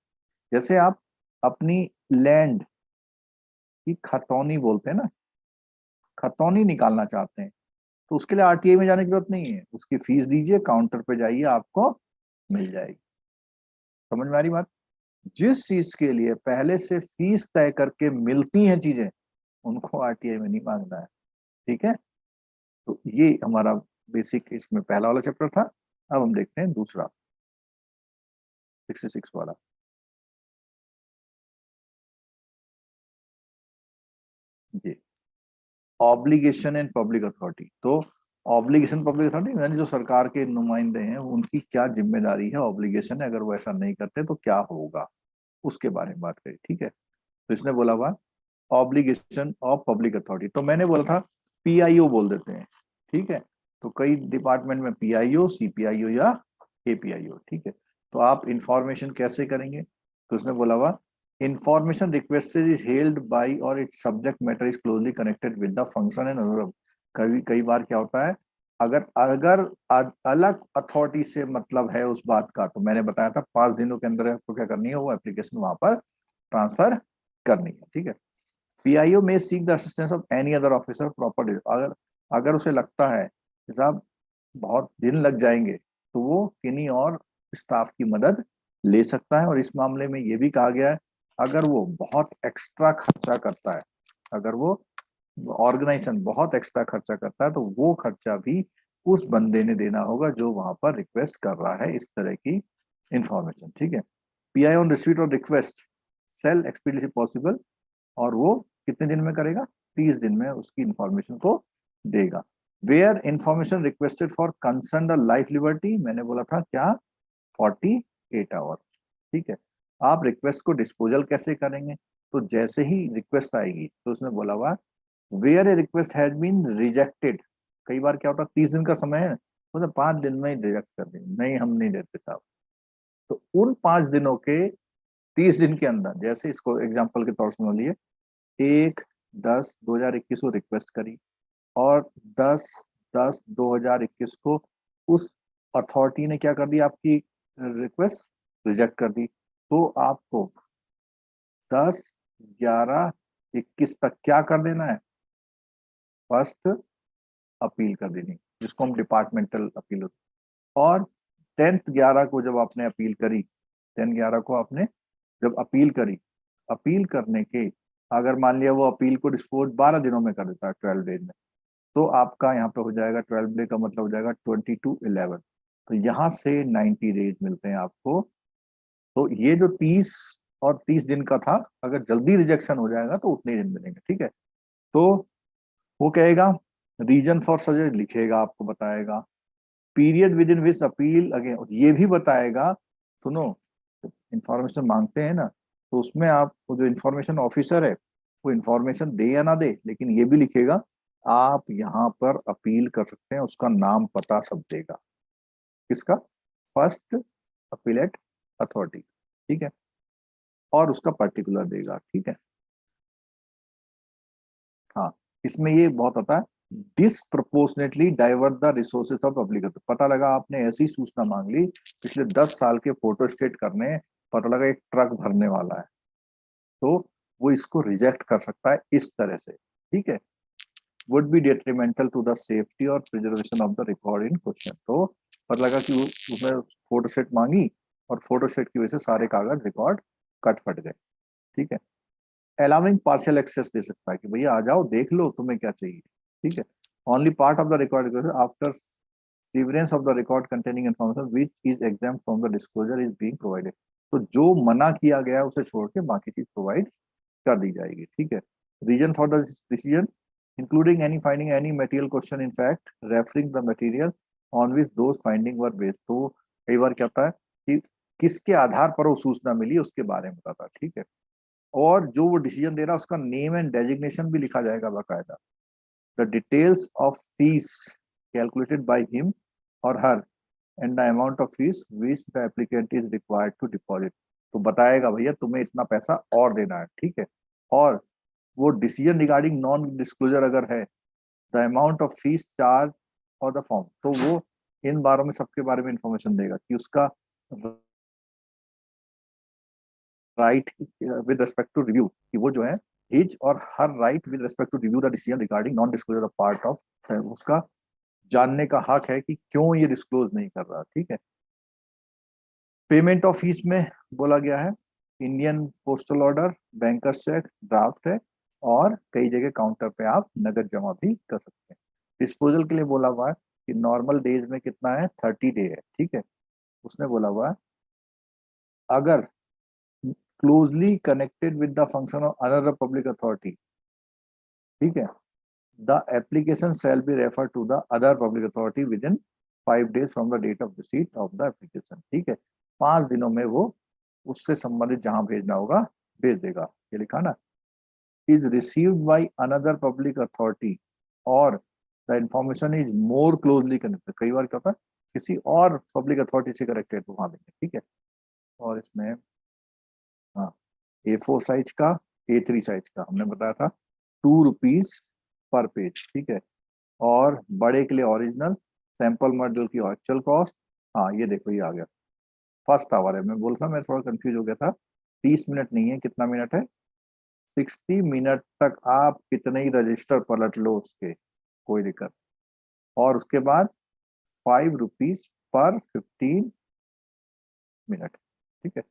जैसे आप अपनी लैंड की खतौनी बोलते हैं ना, खतौनी निकालना चाहते हैं तो उसके लिए आरटीआई में जाने की जरूरत नहीं है, उसकी फीस दीजिए, काउंटर पे जाइए, आपको मिल जाएगी। समझ में आ रही बात, जिस चीज के लिए पहले से फीस तय करके मिलती हैं चीजें उनको आरटीआई में नहीं मांगना है, ठीक है। तो ये हमारा बेसिक इसमें पहला वाला चैप्टर था। अब हम देखते हैं दूसरा 66 वाला। जी, ऑब्लिगेशन एंड पब्लिक अथॉरिटी। तो ऑब्लिगेशन पब्लिक अथॉरिटी यानी जो सरकार के नुमाइंदे हैं उनकी क्या जिम्मेदारी है, ऑब्लिगेशन है, अगर वो ऐसा नहीं करते तो क्या होगा, उसके बारे में बात करी, ठीक है। तो इसने बोला हुआ ऑब्लिगेशन ऑफ पब्लिक अथॉरिटी, तो मैंने बोला था पीआईओ बोल देते हैं, ठीक है। तो कई डिपार्टमेंट में पीआईओ, सीपीआईओ या एपीआईओ, ठीक है। तो आप इंफॉर्मेशन कैसे करेंगे, तो उसने बोला हुआ information requested is held by or its subject matter is closely connected with the function and other. कई बार क्या होता है, अगर अलग अथॉरिटी से मतलब है उस बात का, तो मैंने बताया था 5 दिनों के अंदर आपको क्या करनी है, वो एप्लीकेशन वहां पर ट्रांसफर करनी है, ठीक है। पीआईओ में seek the assistance of any other officer proper, अगर उसे लगता है कि साहब बहुत दिन लग जाएंगे तो वो किन्हीं और स्टाफ की मदद ले सकता है। और इस मामले में ये भी कहा गया है अगर वो बहुत एक्स्ट्रा खर्चा करता है, अगर वो ऑर्गेनाइजेशन बहुत एक्स्ट्रा खर्चा करता है तो वो खर्चा भी उस बंदे ने देना होगा जो वहां पर रिक्वेस्ट कर रहा है इस तरह की इंफॉर्मेशन, ठीक है। पीआई ऑन रिसीट और रिक्वेस्ट सेल एक्सपीडियंटली पॉसिबल, और वो कितने दिन में करेगा, 30 दिन में उसकी इंफॉर्मेशन को देगा। Where information requested for concern life liberty, मैंने बोला था क्या, 48 आवर। ठीक है, आप रिक्वेस्ट को डिस्पोजल कैसे करेंगे? तो जैसे ही रिक्वेस्ट आएगी तो उसने बोला हुआ where a request has been rejected, कई बार क्या होता है 30 दिन का समय है तो 5 दिन में ही रिजेक्ट कर देंगे, नहीं हम नहीं देते साहब। तो उन 5 दिनों के 30 दिन के अंदर, जैसे इसको एग्जाम्पल के तौर से लिए 1/10/2021 को रिक्वेस्ट करी और 10/10/2021 को उस अथॉरिटी ने क्या कर दी, आपकी रिक्वेस्ट रिजेक्ट कर दी, तो आपको 10/11/21 तक क्या कर देना है, फर्स्ट अपील कर देनी, जिसको हम डिपार्टमेंटल अपील होती है। और 10/11 को जब आपने अपील करी, 10/11 को आपने जब अपील करी, अपील करने के अगर मान लिया वो अपील को डिस्पोज 12 दिनों में कर देता है 12 डेज में, तो आपका यहाँ पे हो जाएगा 12 डे का मतलब हो जाएगा 22/11, तो यहाँ से 90 डेज मिलते हैं आपको। तो ये जो 30 और 30 दिन का था, अगर जल्दी रिजेक्शन हो जाएगा तो उतने दिन मिलेंगे। ठीक है, तो वो कहेगा रीजन फॉर सजेस्ट लिखेगा, आपको बताएगा period with in which appeal again, ये भी बताएगा। सुनो, इंफॉर्मेशन मांगते हैं ना, तो उसमें आप वो जो इंफॉर्मेशन ऑफिसर है वो इंफॉर्मेशन दे या ना दे, लेकिन ये भी लिखेगा आप यहाँ पर अपील कर सकते हैं, उसका नाम पता सब देगा, किसका, फर्स्ट अपीलेट अथॉरिटी। ठीक है, और उसका पर्टिकुलर देगा। ठीक है, हाँ, इसमें ये बहुत आता है disproportionately divert the resources of public. पता लगा आपने ऐसी सूचना मांग ली, पिछले 10 साल के फोटो स्टेट करने, पता लगा एक ट्रक भरने वाला है, तो वो इसको रिजेक्ट कर सकता है इस तरह से। ठीक है, would be detrimental to the safety or preservation of the record in question. तो पता लगा कि उसने फोटो स्टेट मांगी और फोटो स्टेट की वजह से सारे कागज रिकॉर्ड कट फट गए। ठीक है, अलाउिंग पार्शियल एक्सेस दे सकता है कि भैया आ जाओ देख लो तुम्हें क्या चाहिए। ठीक है, only part of the record after severance of the record containing information which is exempt from the disclosure is being provided. तो जो मना किया गया है उसे छोड़ के बाकी चीज प्रोवाइड कर दी जाएगी। ठीक है, reason for the decision including any finding any material question in fact referring the material on which those finding were based. तो कई बार क्या होता है कि किसके आधार पर वो सूचना मिली उसके बारे में बताता है। ठीक है, और जो वो डिसीजन दे रहा है उसका नेम एंड डेजिग्नेशन भी लिखा जाएगा बाकायदा। The details of fees calculated by him or her and the amount of fees which the applicant is required to deposit. तो बताएगा भैया तुम्हें इतना पैसा और देना है। ठीक है, और वो डिसीजन रिगार्डिंग नॉन डिस्क्लोजर अगर है, the amount of fees charge और द फॉर्म, तो वो इन बारों में सबके बारे में इंफॉर्मेशन देगा कि उसका right with respect to review, कि वो जो है his or her right with respect to review the decision regarding non disclosure of part of, उसका जानने का हक है कि क्यों ये डिस्क्लोज नहीं कर रहा। ठीक है, पेमेंट ऑफ फीस में बोला गया है Indian postal order, bankers cheque, draft है, और कई जगह काउंटर पे आप नगद जमा भी कर सकते हैं। डिस्पोजल के लिए बोला हुआ है कि नॉर्मल डेज में कितना है, 30 डे है। ठीक है, उसने बोला हुआ है अगर closely connected with the function of another public authority, ठीक है, the application shall be refer to the other public authority within 5 days from the date of receipt of the application. ठीक है, 5 दिनों में वो उससे संबंधित जहां भेजना होगा भेज देगा। ये लिखा ना, is received by another public authority or the information is more closely connected. कई बार क्या होता है किसी और पब्लिक अथॉरिटी से कनेक्टेड तो वहां देंगे। ठीक है, और इसमें हाँ, A4 साइज का, A3 साइज का हमने बताया था 2 रुपीज पर पेज। ठीक है, और बड़े के लिए ओरिजिनल सैंपल मॉडल की एक्चुअल कॉस्ट, हाँ ये देखो ये आ गया, फर्स्ट आवर है। मैं बोल रहा मैं थोड़ा कंफ्यूज हो गया था, 30 मिनट नहीं है, कितना मिनट है, 60 मिनट तक आप कितने ही रजिस्टर पलट लो उसके, कोई दिक्कत। और उसके बाद 5 रुपीज पर 15 मिनट। ठीक है,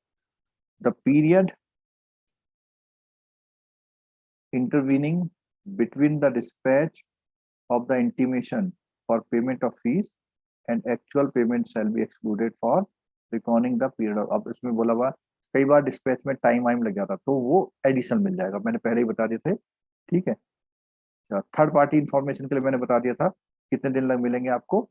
the period intervening between the dispatch of the intimation for payment of fees and actual payment shall be excluded for reckoning the period of। अब इसमें बोला हुआ कई बार डिस्पैच में टाइम लग जाता तो वो एडिशनल मिल जाएगा, मैंने पहले ही बता दिए थे। ठीक है, थर्ड पार्टी इंफॉर्मेशन के लिए मैंने बता दिया था कितने दिन लग मिलेंगे आपको,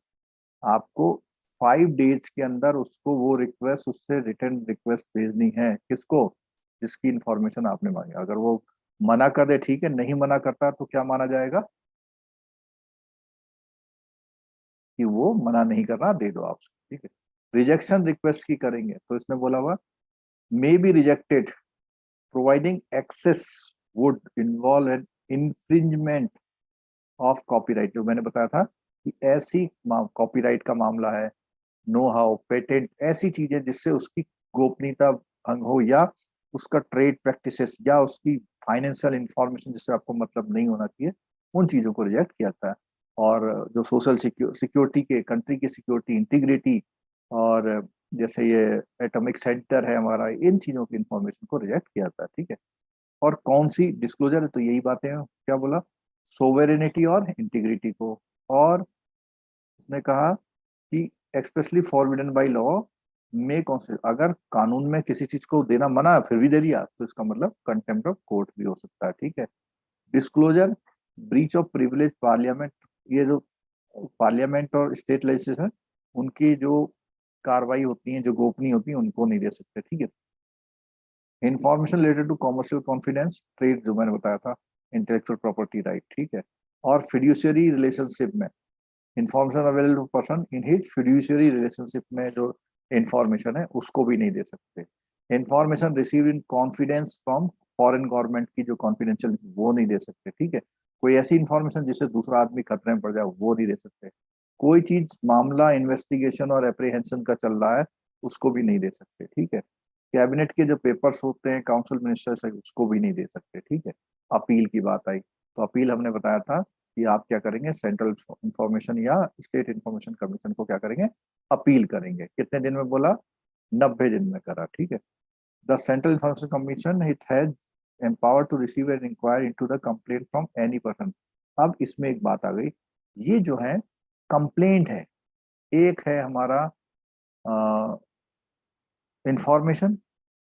आपको 5 डेज के अंदर उसको वो रिक्वेस्ट, उससे रिटर्न रिक्वेस्ट भेजनी है। किसको? जिसकी इंफॉर्मेशन आपने मांगी। अगर वो मना कर दे ठीक है, नहीं मना करता तो क्या माना जाएगा कि वो मना नहीं कर रहा, दे दो आप, ठीक है। रिजेक्शन रिक्वेस्ट की करेंगे तो इसमें बोला हुआ may be rejected providing access would involve an infringement of copyright. जो मैंने बताया था कि ऐसी कॉपीराइट का मामला है, नो हाउ, पेटेंट, ऐसी चीजें जिससे उसकी गोपनीयता भंग हो, या उसका ट्रेड प्रैक्टिसेस, या उसकी फाइनेंशियल इंफॉर्मेशन जिससे आपको मतलब नहीं होना चाहिए, उन चीजों को रिजेक्ट किया जाता है। और जो सोशल सिक्योरिटी के, कंट्री की सिक्योरिटी, इंटीग्रिटी, और जैसे ये एटॉमिक सेंटर है हमारा, इन चीजों की इंफॉर्मेशन को रिजेक्ट किया जाता है, ठीक है। और कौन सी डिस्क्लोजर है, तो यही बातें हैं, क्या बोला, सोवेरेनिटी और इंटीग्रिटी को। और उसने कहा कि एक्सप्रेसली फॉरबिडन बाय लॉ में कौन से, अगर कानून में किसी चीज को देना मना है फिर भी दे दिया तो इसका मतलब कंटेम्प्ट ऑफ कोर्ट भी हो सकता है, ठीक है। Disclosure, breach of privilege parliament, ये जो पार्लियामेंट और स्टेट लेजिस्लेशन, उनकी जो कार्रवाई होती है, जो गोपनीय होती है, उनको नहीं दे सकते, ठीक है। Information related to commercial confidence, trade, जो मैंने बताया था, इंटेलेक्चुअल प्रॉपर्टी राइट, ठीक है। और फिड्यूशियरी रिलेशनशिप में information available to person in his fiduciary relationship में जो इंफॉर्मेशन है उसको भी नहीं दे सकते। Information receive in confidence from foreign government की जो कॉन्फिडेंशियल, वो नहीं दे सकते, ठीक है। कोई ऐसी इंफॉर्मेशन जिससे दूसरा आदमी खतरे में पड़ जाए, वो नहीं दे सकते। कोई चीज, मामला इन्वेस्टिगेशन और एप्रीहेंशन का चल रहा है, उसको भी नहीं दे सकते, ठीक है। कैबिनेट के जो पेपर्स होते हैं, काउंसिल मिनिस्टर्स है, उसको भी नहीं दे सकते, ठीक है। अपील की बात आई तो अपील हमने बताया था कि आप क्या करेंगे, सेंट्रल इंफॉर्मेशन या स्टेट इंफॉर्मेशन कमीशन को क्या करेंगे, अपील करेंगे। कितने दिन में बोला? 90 दिन में करा, ठीक है। The central information commission it has empower to receive and inquire into the complaint from any person. अब इसमें एक बात आ गई, ये जो है कंप्लेंट है, एक है हमारा इंफॉर्मेशन,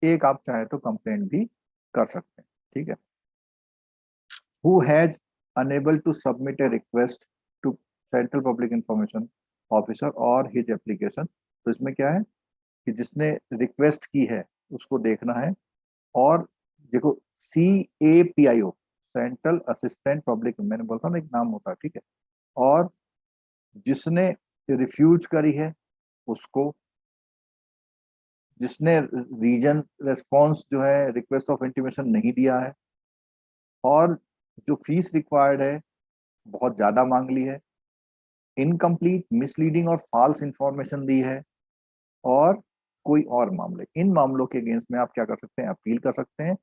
एक आप चाहे तो कंप्लेंट भी कर सकते हैं, ठीक है। Who has unable to submit a request to central public information officer और हिज एप्लीकेशन। तो इसमें क्या है कि जिसने रिक्वेस्ट की है उसको देखना है। और देखो, CAPIO, सेंट्रल असिस्टेंट पब्लिक, मैंने बोला था ना एक नाम होता है, ठीक है। और जिसने रिफ्यूज करी है उसको, जिसने रीजन रेस्पॉन्स जो है रिक्वेस्ट ऑफ इंटीमेशन नहीं दिया है, और जो फीस रिक्वायर्ड है बहुत ज्यादा मांग ली है, इनकम्प्लीट, मिसलीडिंग और फॉल्स इंफॉर्मेशन दी है, और कोई और मामले, इन मामलों के अगेंस्ट में आप क्या कर सकते हैं, अपील कर सकते हैं।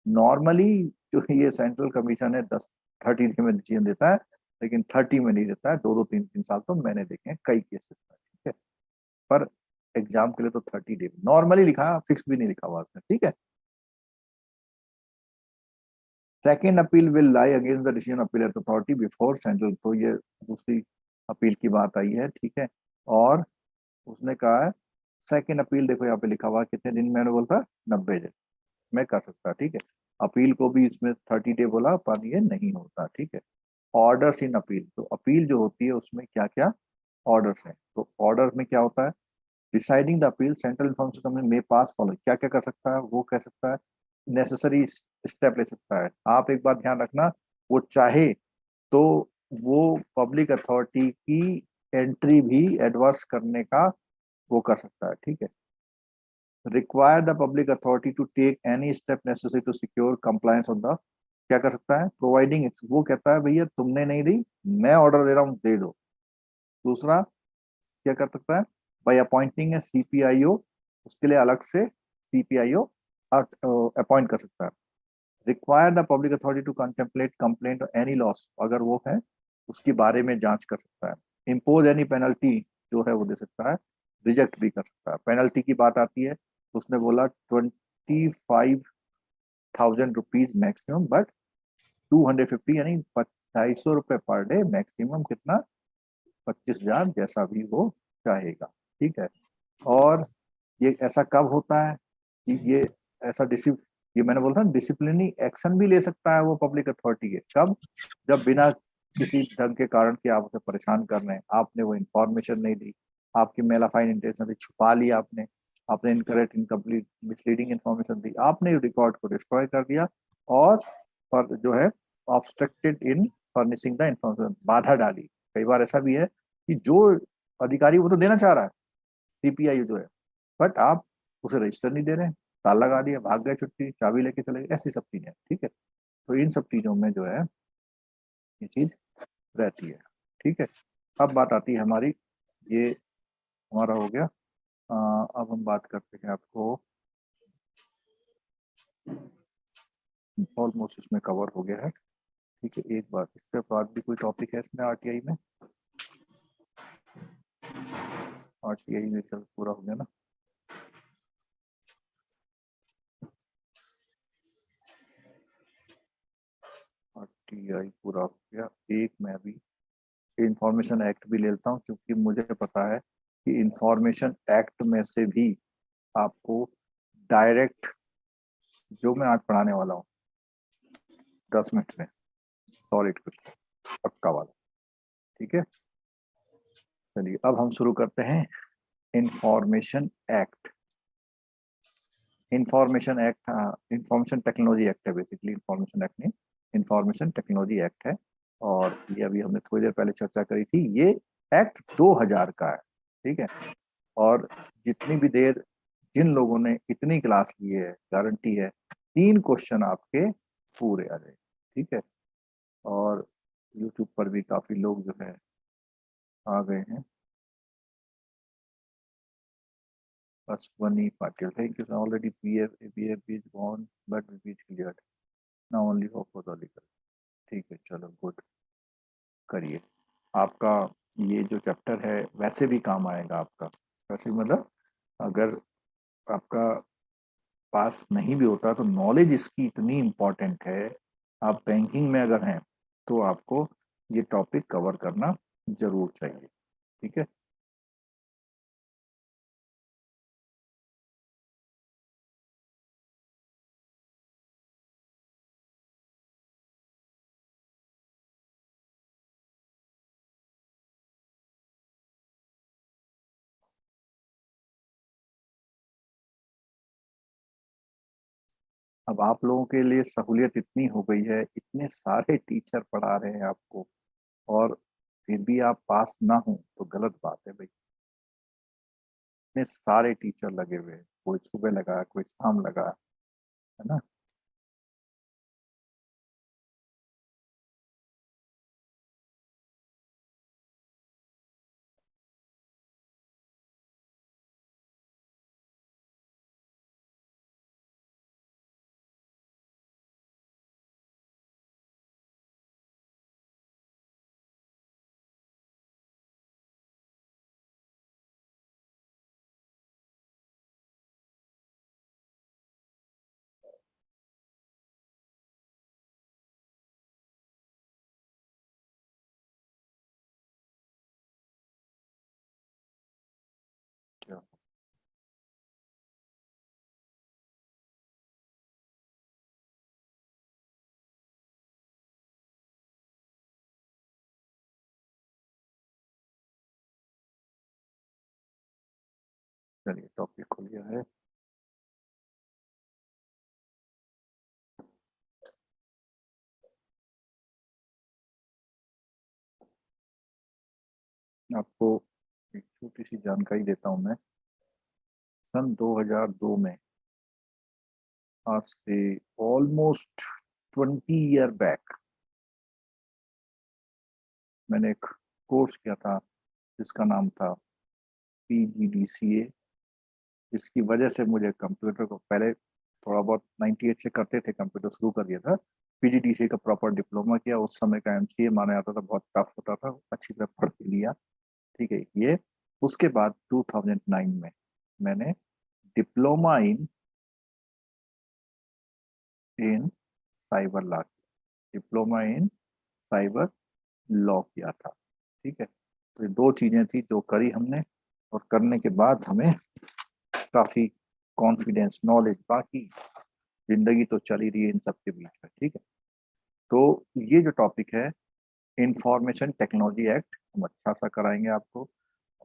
नॉर्मली जो ये सेंट्रल कमीशन है 30 डे में डिसीजन देता है, लेकिन 30 में नहीं देता है, 2-3 साल तो मैंने देखे हैं कई केसेस में, ठीक है। पर एग्जाम के लिए तो 30 डे नॉर्मली लिखा, फिक्स भी नहीं लिखा हुआ उसमें, ठीक है। Second appeal will lie against the decision appeal authority before central. तो ये दूसरी अपील की बात आई है, ठीक है। और उसने कहा है सेकेंड अपील, देखो यहाँ पे लिखा हुआ कितने दिन, मैंने बोलता 90 दिन में कर सकता, ठीक है। अपील को भी इसमें 30 डे बोला, पर ये नहीं होता, ठीक है। ऑर्डर्स इन अपील, तो अपील जो होती है उसमें क्या क्या ऑर्डर्स हैं, तो ऑर्डर में क्या होता है, deciding the appeal central information commission में पास फॉलो, क्या क्या कर सकता है, वो कह सकता है नेसेसरी स्टेप ले सकता है। आप एक बात ध्यान रखना, वो चाहे तो वो पब्लिक अथॉरिटी की एंट्री भी एडवर्स करने का वो कर सकता है, ठीक है। Require the public authority to take any step necessary to secure compliance of the, क्या कर सकता है, प्रोवाइडिंग, वो कहता है भैया तुमने नहीं दी, मैं ऑर्डर दे रहा हूँ, दे दो। दूसरा क्या कर सकता है, बाय अपॉइंटिंग ए CPIO, उसके लिए अलग से CPIO अपॉइंट कर सकता है। Require the public authority to contemplate complaint any loss, अगर वो है उसके बारे में जांच कर सकता है। इम्पोज एनी पेनल्टी, जो है वो दे सकता है, रिजेक्ट भी कर सकता है। पेनल्टी की बात आती है तो उसने बोला 25,000 रुपीज मैक्सिमम, बट 250 यानी 250 रुपये पर डे, मैक्सिमम कितना, 25,000, जैसा भी वो चाहेगा, ठीक है। और ये ऐसा कब होता है कि ये ऐसा ये मैंने बोला था डिसिप्लिनरी एक्शन भी ले सकता है वो पब्लिक अथॉरिटी के, कब, जब बिना किसी ढंग के कारण कि आप उसे परेशान कर रहे हैं, आपने वो इंफॉर्मेशन नहीं दी, आपकी मेलाफाइन इंटेंशन थी, छुपा लिया आपने, आपने इनकरेक्ट, इनकम्प्लीट, मिसलीडिंग इन्फॉर्मेशन दी, आपने रिकॉर्ड को डिस्ट्रॉय कर दिया, और पर जो है obstructed in furnishing the information, बाधा डाली। कई बार ऐसा भी है कि जो अधिकारी वो तो देना चाह रहा है सीपीआई जो है, बट आप उसे रजिस्टर नहीं दे रहे हैं, ताला लगा दिया, भाग गए, छुट्टी, चाबी लेके चले गए, ऐसी सब चीजें। ठीक है, तो इन सब चीजों में जो है ये चीज रहती है। ठीक है, अब बात आती है हमारी, ये हमारा हो गया। अब हम बात करते हैं, आपको ऑलमोस्ट इसमें कवर हो गया है। ठीक है, एक बात, इसके बाद भी कोई टॉपिक है इसमें आरटीआई में? आरटीआई में चल पूरा हो गया ना? आरटीआई पूरा हो गया। एक मैं अभी इंफॉर्मेशन एक्ट भी ले लेता हूँ, क्योंकि मुझे पता है कि इंफॉर्मेशन एक्ट में से भी आपको डायरेक्ट, जो मैं आज पढ़ाने वाला हूँ 10 मिनट में, सॉलिड कुछ पक्का वाला। ठीक है, चलिए अब हम शुरू करते हैं information act. Information act, information technology act है बेसिकली, इंफॉर्मेशन एक्ट नहीं, इंफॉर्मेशन टेक्नोलॉजी एक्ट है। और ये अभी हमने थोड़ी देर पहले चर्चा करी थी, ये एक्ट 2000 का है। ठीक है, और जितनी भी देर जिन लोगों ने इतनी क्लास ली है, गारंटी है 3 क्वेश्चन आपके पूरे आ जाए। ठीक है, और यूट्यूब पर भी काफी लोग जो है आ गए हैं। Ashwani Patil, thank you. Already PF is gone, but it is cleared. Now only hope for the legal. ठीक है, चलो गुड, करिए। आपका ये जो चैप्टर है वैसे भी काम आएगा आपका, वैसे मतलब अगर आपका पास नहीं भी होता तो नॉलेज इसकी इतनी इम्पोर्टेंट है, आप बैंकिंग में अगर हैं तो आपको ये टॉपिक कवर करना जरूर चाहिए। ठीक है, अब आप लोगों के लिए सहूलियत इतनी हो गई है, इतने सारे टीचर पढ़ा रहे हैं आपको, और फिर भी आप पास ना हो तो गलत बात है भाई। इतने सारे टीचर लगे हुए हैं, कोई सुबह लगा, कोई शाम लगा, है ना। क्या चलिए, टॉपिक खुल गया है। आपको एक छोटी सी जानकारी देता हूं मैं। सन 2002 में, आज से ऑलमोस्ट 20 ईयर बैक, मैंने एक कोर्स किया था जिसका नाम था PGDCA, जिसकी वजह से मुझे कंप्यूटर को, पहले थोड़ा बहुत 98 से करते थे, कंप्यूटर शुरू कर दिया था, PGDCA का प्रॉपर डिप्लोमा किया। उस समय का MCA माना जाता था, बहुत टफ होता था, अच्छी तरह पढ़ के लिया। ठीक है, ये उसके बाद 2009 में मैंने diploma in cyber law, diploma in cyber law किया था। ठीक है, तो ये 2 चीजें थी जो करी हमने, और करने के बाद हमें काफी कॉन्फिडेंस, नॉलेज, बाकी जिंदगी तो चली रही है इन सब के बीच में। ठीक है, तो ये जो टॉपिक है इंफॉर्मेशन टेक्नोलॉजी एक्ट, हम अच्छा सा कराएंगे आपको।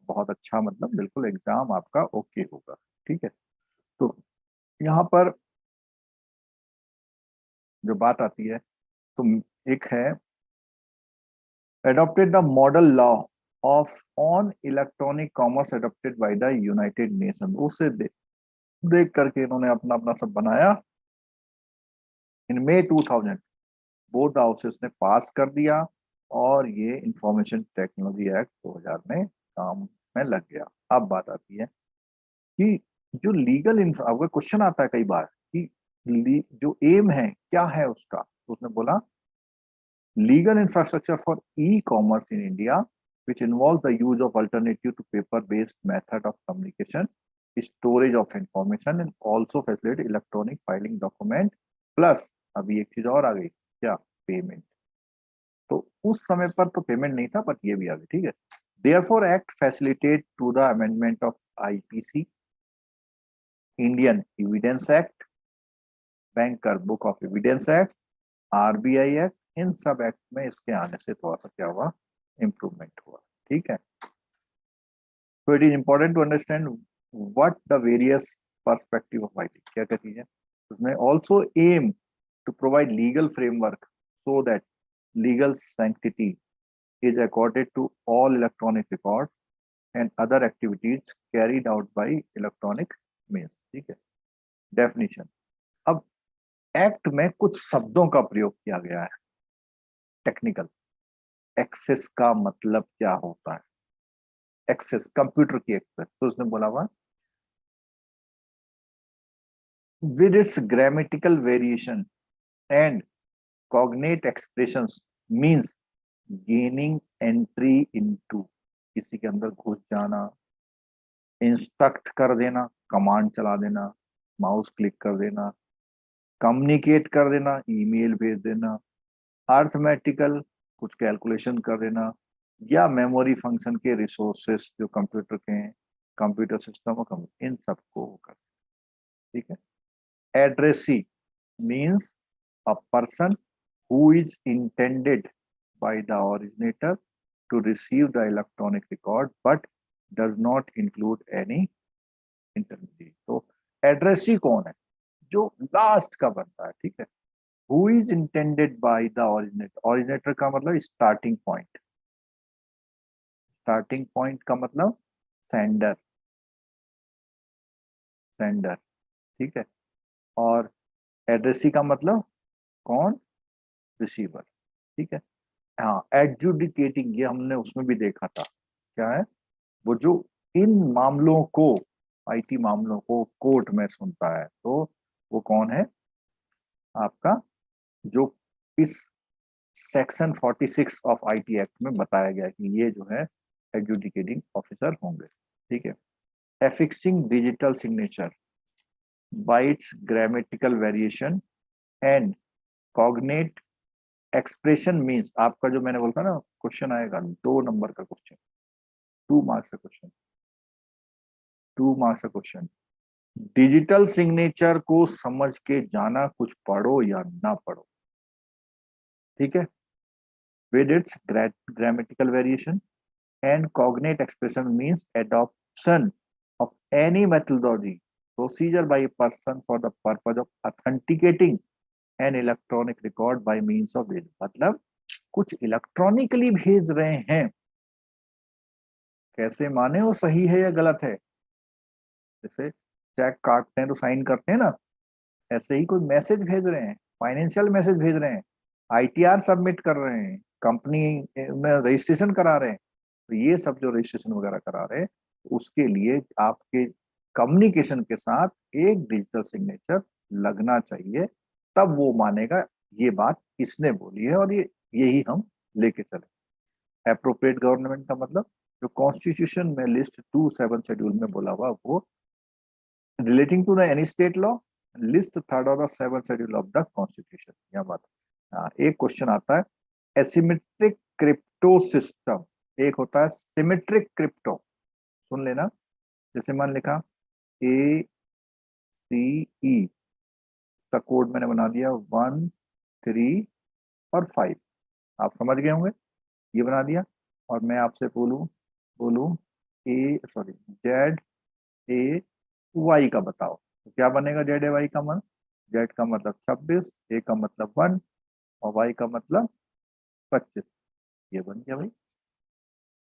बहुत अच्छा, मतलब बिल्कुल एग्जाम आपका ओके होगा। ठीक है, तो यहाँ पर जो बात आती है, तो एक है adopted the model law of on electronic commerce adopted by the United Nations। उसे देख करके इन्होंने अपना अपना सब बनाया। इन मई 2000 बोथ हाउसेस ने पास कर दिया और ये इंफॉर्मेशन टेक्नोलॉजी एक्ट 2000 में काम में लग गया। अब बात आती है कि जो लीगल अगर क्वेश्चन आता है कई बार कि जो एम है क्या है उसका, तो उसने बोला legal infrastructure for e-commerce in India, which involves the use of alternative to paper-based method of communication, storage of information, and also facilitate electronic filing document. Plus, अभी एक चीज और आ गई, क्या? पेमेंट। तो उस समय पर तो पेमेंट नहीं था, बट ये भी आ गई। ठीक है, Therefore Act facilitate to the amendment of IPC, Indian Evidence Act, Banker Book of Evidence Act, RBI act, इन सब एक्ट में इसके आने से थोड़ा सा क्या हुआ, इम्प्रूवमेंट हुआ। ठीक है, तो it is important to understand what the various perspective of IT, क्या क्या चीजें उसमें। Also aim to provide legal framework so that legal sanctity is accorded to all electronic record and other activities carried out by electronic means. ठीक है, डेफिनेशन। अब एक्ट में कुछ शब्दों का प्रयोग किया गया है टेक्निकल। एक्सेस का मतलब क्या होता है? एक्सेस, कंप्यूटर की एक्सेस। तो उसने बोला हुआ with its grammatical variation and cognate expressions means gaining entry into, किसी के अंदर घुस जाना, इंस्ट्रक्ट कर देना, कमांड चला देना, माउस क्लिक कर देना, कम्युनिकेट कर देना, ईमेल भेज देना, अर्थमेटिकल कुछ कैलकुलेशन कर देना, या मेमोरी फंक्शन के रिसोर्सेस जो कंप्यूटर के हैं, कंप्यूटर सिस्टम और इन सबको कर। ठीक है, addressee means a person who is intended by the originator to receive the electronic record but does not include any intermediate. तो एड्रेसी कौन है? जो लास्ट का बनता है। ठीक है, who is intended by the originator, originator का मतलब starting point, starting point का मतलब sender, sender। ठीक है, और addressee का मतलब कौन? रिसीवर। ठीक है, हाँ, एडजुडिकेटिंग, ये हमने उसमें भी देखा था, क्या है वो, जो इन मामलों को, आईटी मामलों को कोर्ट में सुनता है, तो वो कौन है आपका, जो इस सेक्शन 46 ऑफ आईटी एक्ट में बताया गया कि ये जो है एडजुडिकेटिंग ऑफिसर होंगे। ठीक है, affixing digital signature by its grammatical variation and cognate expression means, आपका जो मैंने बोलता ना क्वेश्चन आएगा 2 नंबर का क्वेश्चन, 2 मार्क्स का क्वेश्चन, 2 मार्क्स का क्वेश्चन, डिजिटल सिग्नेचर को समझ के जाना, कुछ पढ़ो या ना पढ़ो। ठीक है, with its grammatical variation and cognate expression means adoption of any methodology procedure by a person for the purpose of authenticating an electronic record by means of it। मतलब कुछ इलेक्ट्रॉनिकली भेज रहे हैं, कैसे माने वो सही है या गलत है? जैसे चेक काटते हैं तो साइन करते हैं ना, ऐसे ही कोई मैसेज भेज रहे हैं, फाइनेंशियल मैसेज भेज रहे हैं, आईटीआर सबमिट कर रहे हैं, कंपनी में रजिस्ट्रेशन करा रहे हैं, तो ये सब जो रजिस्ट्रेशन वगैरह करा रहे हैं, उसके लिए आपके कम्युनिकेशन के साथ एक डिजिटल सिग्नेचर लगना चाहिए, तब वो मानेगा ये बात किसने बोली है और ये यही हम लेके चले। एप्रोप्रिएट गवर्नमेंट का मतलब जो कॉन्स्टिट्यूशन में लिस्ट 2(7) शेड्यूल में बोला हुआ, वो relating to the any state law, list 3rd और 7th schedule of the constitution. यह बात, एक क्वेश्चन आता है एसिमेट्रिक क्रिप्टो सिस्टम, एक होता है सिमेट्रिक क्रिप्टो। सुन लेना, जैसे मान लिखा ACE का कोड मैंने बना दिया 1, 3 और 5, आप समझ गए होंगे, ये बना दिया। और मैं आपसे बोलूं ZAY का बताओ, तो क्या बनेगा ZAY का मान? Z का मतलब 26, A का मतलब 1 और Y का मतलब 25। ये बन गया भाई।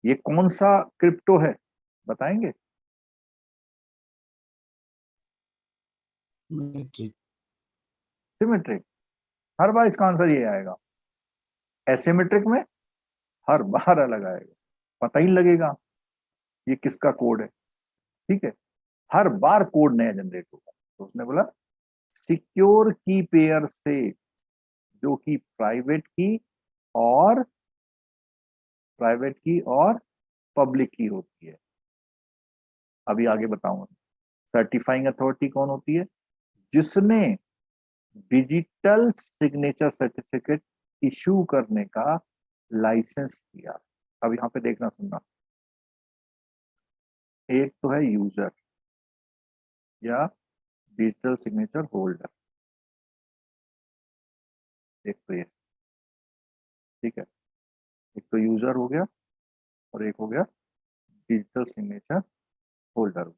ये कौन सा क्रिप्टो है बताएंगे? सिमेट्रिक। हर बार इसका आंसर ये आएगा। एसिमेट्रिक में हर बार अलग आएगा, पता ही नहीं लगेगा ये किसका कोड है। ठीक है, हर बार कोड नया जनरेट होगा। तो उसने बोला सिक्योर की पेयर से, जो कि प्राइवेट की और पब्लिक की होती है। अभी आगे बताऊंगा। सर्टिफाइंग अथॉरिटी कौन होती है? जिसने डिजिटल सिग्नेचर सर्टिफिकेट इशू करने का लाइसेंस दिया। अब यहाँ पे देखना सुनना, एक तो है यूजर या डिजिटल सिग्नेचर होल्डर, एक तो ये, ठीक है, एक तो यूजर हो गया और एक हो गया डिजिटल सिग्नेचर होल्डर।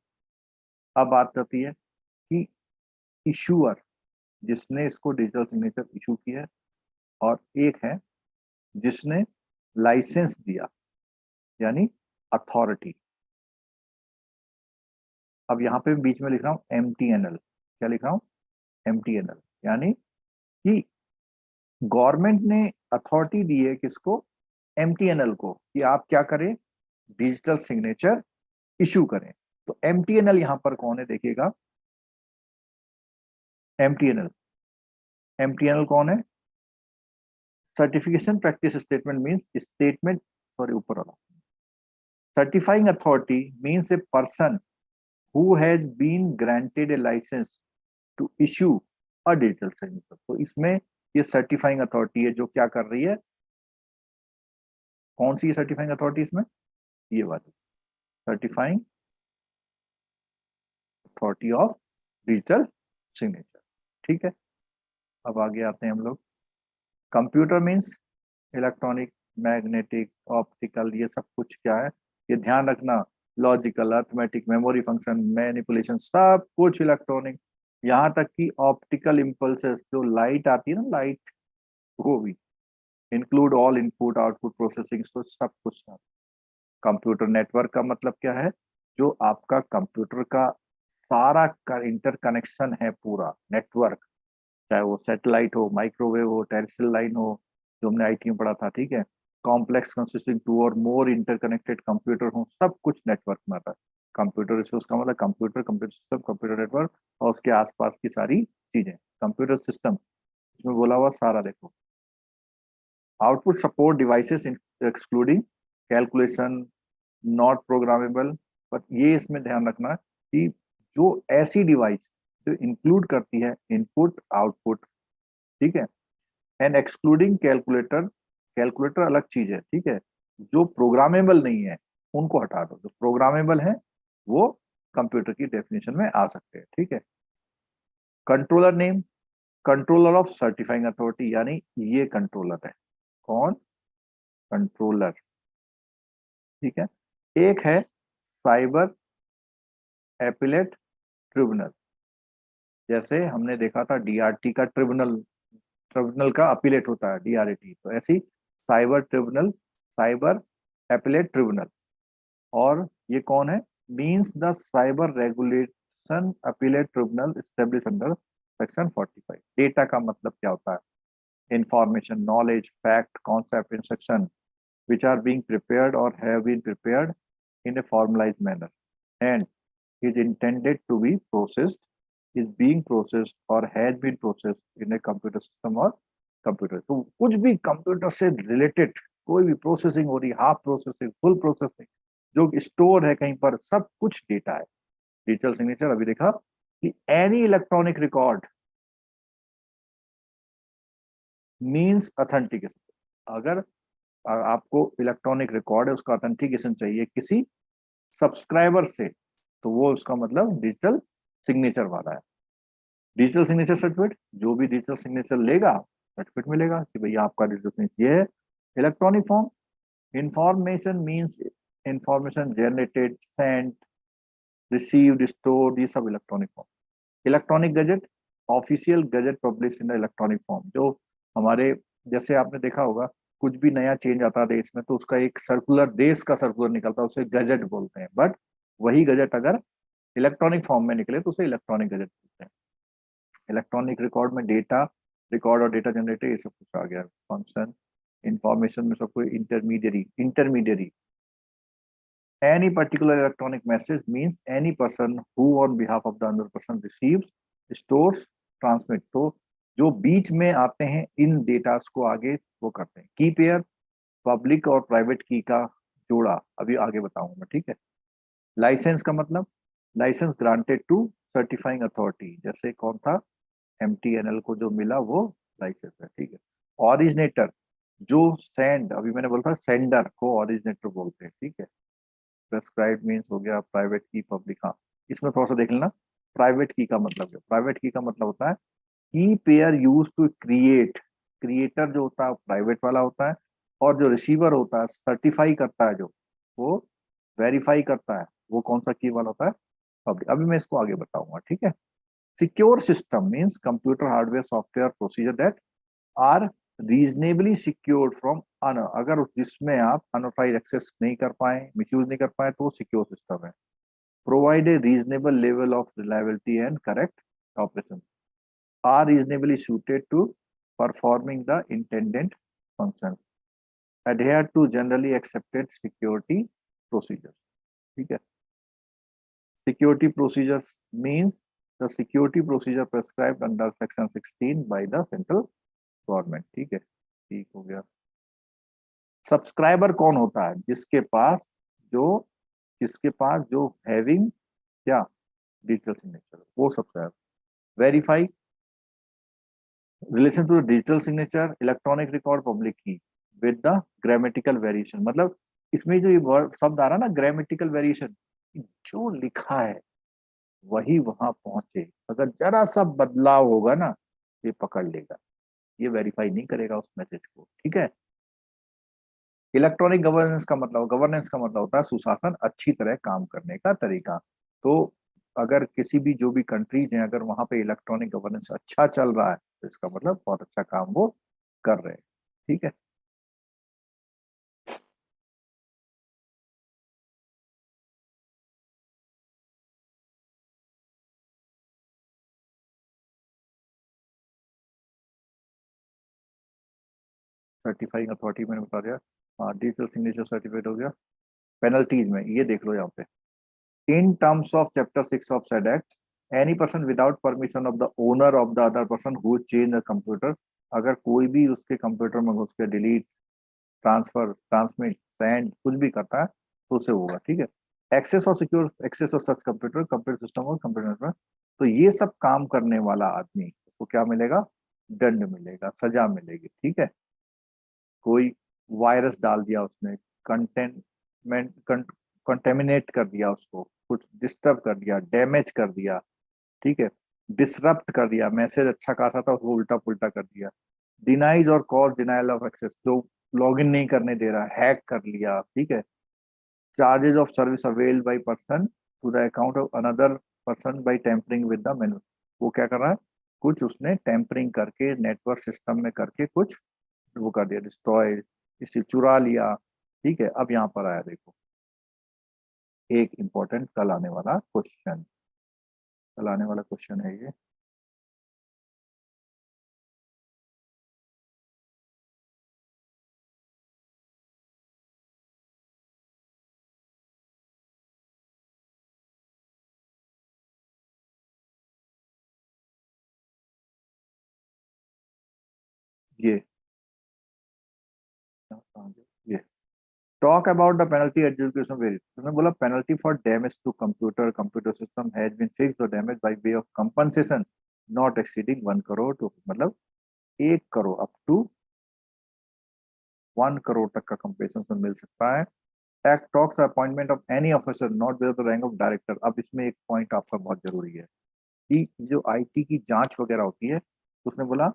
अब बात करती है कि इशूअर, जिसने इसको डिजिटल सिग्नेचर इशू किया है, और एक है जिसने लाइसेंस दिया, यानी अथॉरिटी। अब यहाँ पे बीच में लिख रहा हूं MTNL। क्या लिख रहा हूं? MTNL, यानी कि गवर्नमेंट ने अथॉरिटी दी है किसको? MTNL को, कि आप क्या करें? डिजिटल सिग्नेचर इशू करें। तो MTNL यहां पर कौन है देखिएगा। MTNL कौन है? Certification practice statement means statement, sorry ऊपर वाला। Certifying authority means a person who has been granted a license to issue a digital signature। तो इसमें ये सर्टिफाइंग अथॉरिटी है जो क्या कर रही है। कौन सी सर्टिफाइंग अथॉरिटी इसमें? ये वाली certifying authority of digital signature. ठीक है, अब आगे आते हैं हम लोग। Computer means electronic, magnetic, optical, ये सब कुछ क्या है? ये ध्यान रखना, logical, arithmetic, memory function, manipulation, सब कुछ इलेक्ट्रॉनिक। यहाँ तक कि ऑप्टिकल इम्पल्सेस, जो लाइट आती है ना, लाइट, वो भी include all input output processing, तो सब कुछ। कंप्यूटर नेटवर्क का मतलब क्या है? जो आपका कंप्यूटर का सारा का इंटरकनेक्शन है, पूरा नेटवर्क, चाहे वो सैटेलाइट हो, माइक्रोवेव हो, टेरेस्ट्रियल लाइन हो, जो हमने आईटी में पढ़ा था। ठीक है, कॉम्प्लेक्स कंसिस्टिंग टू और मोर इंटरकनेक्टेड कंप्यूटर हो, सब कुछ नेटवर्क में आता है। कंप्यूटर रिसोर्स का मतलब computer, computer system, computer network और उसके आसपास की सारी चीजें। कंप्यूटर सिस्टम इसमें बोला हुआ सारा देखो। Output support devices excluding calculation, not programmable. But ये इसमें ध्यान रखना कि जो ऐसी डिवाइस जो इंक्लूड करती है इनपुट आउटपुट, ठीक है, एंड एक्सक्लूडिंग कैलकुलेटर, कैलकुलेटर अलग चीज है, ठीक है, जो प्रोग्रामेबल नहीं है उनको हटा दो। जो प्रोग्रामेबल है वो कंप्यूटर की डेफिनेशन में आ सकते हैं। ठीक है, controller name, controller of certifying authority, यानी ये कंट्रोलर है। कौन? कंट्रोलर। ठीक है, एक है साइबर एपिलेट ट्रिब्यूनल। जैसे हमने देखा था DRT का ट्रिब्यूनल, ट्रिब्यूनल का अपीलेट होता है DRT, तो ऐसी cyber tribunal, cyber appellate tribunal. और ये कौन है? Means the cyber regulation appellate tribunal establish under section 45। Data का मतलब क्या होता है? Information, knowledge, fact, concept, instruction which are being prepared or have been prepared in a formalized manner and is intended to be processed, is being processed or has been processed in a computer system or computer। तो कुछ भी कंप्यूटर से रिलेटेड कोई भी प्रोसेसिंग हो रही, हाफ प्रोसेसिंग, फुल प्रोसेसिंग, जो स्टोर है कहीं पर, सब कुछ डेटा है। डिजिटल सिग्नेचर अभी देखा कि any electronic record means authentication. अगर आपको इलेक्ट्रॉनिक रिकॉर्ड है, उसका ऑथेंटिकेशन चाहिए किसी सब्सक्राइबर से, तो वो उसका मतलब डिजिटल सिग्नेचर वाला है। डिजिटल सिग्नेचर सर्टिफिकेट, जो भी डिजिटल सिग्नेचर लेगा सर्टिफिकेट मिलेगा कि भैया आपका डिजिटल सिग्नेचर ये है। Electronic form, information means information generated, sent, received, stored, ये सब electronic form. Electronic gazette, official gazette publish in the electronic form, जो हमारे जैसे आपने देखा होगा कुछ भी नया चेंज आता है देश में तो उसका एक सर्कुलर, देश का सर्कुलर निकलता है, उसे गजेट बोलते हैं। बट वही गजेट अगर इलेक्ट्रॉनिक फॉर्म में निकले तो उसे इलेक्ट्रॉनिक गजेट बोलते हैं। इलेक्ट्रॉनिक रिकॉर्ड में डेटा, रिकॉर्ड और डेटा जनरेटर ये सब कुछ आ गया। फंक्शन, इंफॉर्मेशन में सब कोई intermediary. Any particular electronic message means any person who on behalf of the other person receives, stores, transmit। तो जो बीच में आते हैं इन डेटास को आगे वो करते हैं। की पेयर, पब्लिक और प्राइवेट की का जोड़ा अभी आगे बताऊंगा मैं, ठीक है। लाइसेंस का मतलब licence granted to certifying authority, जैसे कौन था, MTNL को जो मिला वो लाइसेंस है, ठीक है। ऑरिजिनेटर, जो सेंड, अभी मैंने बोला था सेंडर को ऑरिजिनेटर बोलते हैं, ठीक है। प्रेस्क्राइब मीन्स हो गया प्राइवेट की, पब्लिक। हाँ, इसमें थोड़ा सा देख लेना प्राइवेट की का मतलब क्या। प्राइवेट की का मतलब होता है key pair use to create, creator जो होता है प्राइवेट वाला होता है, और जो रिसीवर होता है सर्टिफाई करता है, जो वो वेरीफाई करता है, वो कौन सा की वाला होता है, पब्लिक। अभी मैं इसको आगे बताऊंगा, ठीक है। Secure system means computer hardware software procedure that are reasonably secured from अनर, अगर जिसमें आप अनऑथराइज्ड एक्सेस नहीं कर पाए, मिसयूज नहीं कर पाए, तो सिक्योर सिस्टम है। Provide a reasonable level of reliability and correct operation, are reasonably suited to performing the intended function, adhere to generally accepted security procedures, ठीक है। Security procedures means the security procedure prescribed under section 16 by the central government, ठीक है, ठीक हो गया। सब्सक्राइबर कौन होता है, जिसके पास जो हैविंग क्या डिजिटल सिग्नेचर, वो subscriber. Verify, relation to digital signature, electronic record, public key with the grammatical variation. मतलब इसमें जो ये वर्ड शब्द आ रहा है ना, ग्रामेटिकल वेरिएशन, जो लिखा है वही वहां पहुंचे, अगर जरा सा बदलाव होगा ना ये पकड़ लेगा, ये वेरीफाई नहीं करेगा उस मैसेज को, ठीक है। इलेक्ट्रॉनिक गवर्नेंस का मतलब होता है सुशासन, अच्छी तरह काम करने का तरीका। तो अगर किसी भी जो भी कंट्रीज हैं, अगर वहां पे इलेक्ट्रॉनिक गवर्नेंस अच्छा चल रहा है तो इसका मतलब बहुत अच्छा काम वो कर रहे हैं, ठीक है। सर्टिफाइंग अथॉरिटी मैंने बता दिया, हाँ, डिजिटल सिग्नेचर सर्टिफिकेट हो गया। पेनल्टीज में ये देख लो यहाँ पे, in terms of chapter 6 of said act, any person without permission of the owner of the other person who change the computer, अगर कोई भी उसके कंप्यूटर में घुस के डिलीट, ट्रांसफर, ट्रांसमिट, सेंड कुछ भी करता है तो उसे होगा, ठीक है। एक्सेस और secure access of such computer, computer system और कंप्यूटर नेटवर्क, तो ये सब काम करने वाला आदमी उसको क्या मिलेगा, दंड मिलेगा, सजा मिलेगी, ठीक है। कोई वायरस डाल दिया उसने, कंटेनमेंट कंटेमिनेट कर दिया उसको, कुछ डिस्टर्ब कर दिया, डैमेज कर दिया, ठीक है, डिसरप्ट कर दिया, मैसेज अच्छा खासा था उसको उल्टा पुल्टा कर दिया। डिनाइज और कॉज डिनाइल ऑफ एक्सेस, जो लॉगिन नहीं करने दे रहा, हैक कर लिया, ठीक है। Charges of service availed by person to the account of another person by tampering with the menu, वो क्या कर रहा है, कुछ उसने टेम्परिंग करके नेटवर्क सिस्टम में करके कुछ वो कर दिया, डिस्ट्रॉय, इसे चुरा लिया, ठीक है। अब यहाँ पर आया देखो एक इंपॉर्टेंट कल आने वाला क्वेश्चन, है ये talk about the penalty education very, तुमने बोला penalty for damage to computer system has been fixed और damage by way of compensation not exceeding 1 crore to, मतलब 1 करोड़ अप टू 1 करोड़ तक का कंपनसेशन मिल सकता है। Act talks appointment of any officer not below the rank of director. अब इसमें एक पॉइंट आपका बहुत जरूरी है कि जो IT की जांच वगैरह होती है, उसने बोला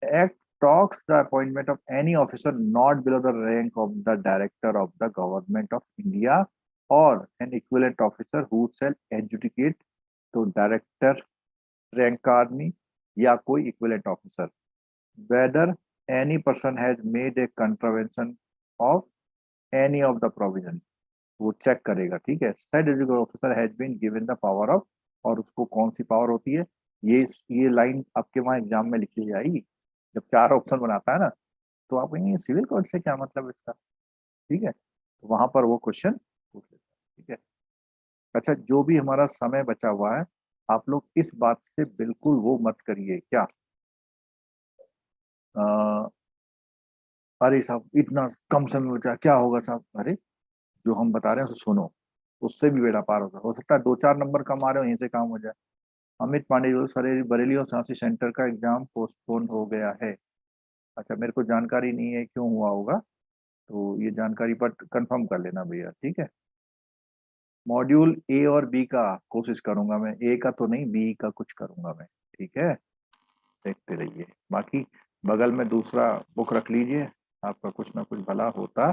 act talks the appointment of any officer not below the rank of the director of the government of India or an equivalent officer who shall adjudicate to director rank का आदमी या कोई equivalent officer whether any person has made a contravention of any of the provision, वो चेक करेगा, ठीक है। said educated officer has been given the power of, और उसको कौन सी पावर होती है, ये लाइन आपके वहां एग्जाम में लिखी जाएगी जब 4 ऑप्शन बनाता है ना, तो आप कहेंगे सिविल कोड से क्या मतलब इसका, ठीक है, तो वहां पर वो क्वेश्चन पूछ लेता है, ठीक है। अच्छा, जो भी हमारा समय बचा हुआ है, आप लोग इस बात से बिल्कुल वो मत करिए क्या, अरे साहब इतना कम समय बचा क्या होगा साहब, अरे जो हम बता रहे हैं उसे सुनो, उससे भी बेड़ा पार होगा, हो सकता है 2-4 नंबर कम आ रहे हो, यहीं से काम हो जाए। अमित पांडे जो बरेली और झांसी सेंटर का एग्जाम पोस्टपोन हो गया है। अच्छा, मेरे को जानकारी नहीं है क्यों हुआ होगा, तो ये जानकारी पर कंफर्म कर लेना भैया, ठीक है। मॉड्यूल ए और बी का कोशिश करूंगा मैं, ए का तो नहीं, बी का कुछ करूंगा मैं, ठीक है, देखते रहिए। बाकी बगल में दूसरा बुक रख लीजिए, आपका कुछ ना कुछ भला होता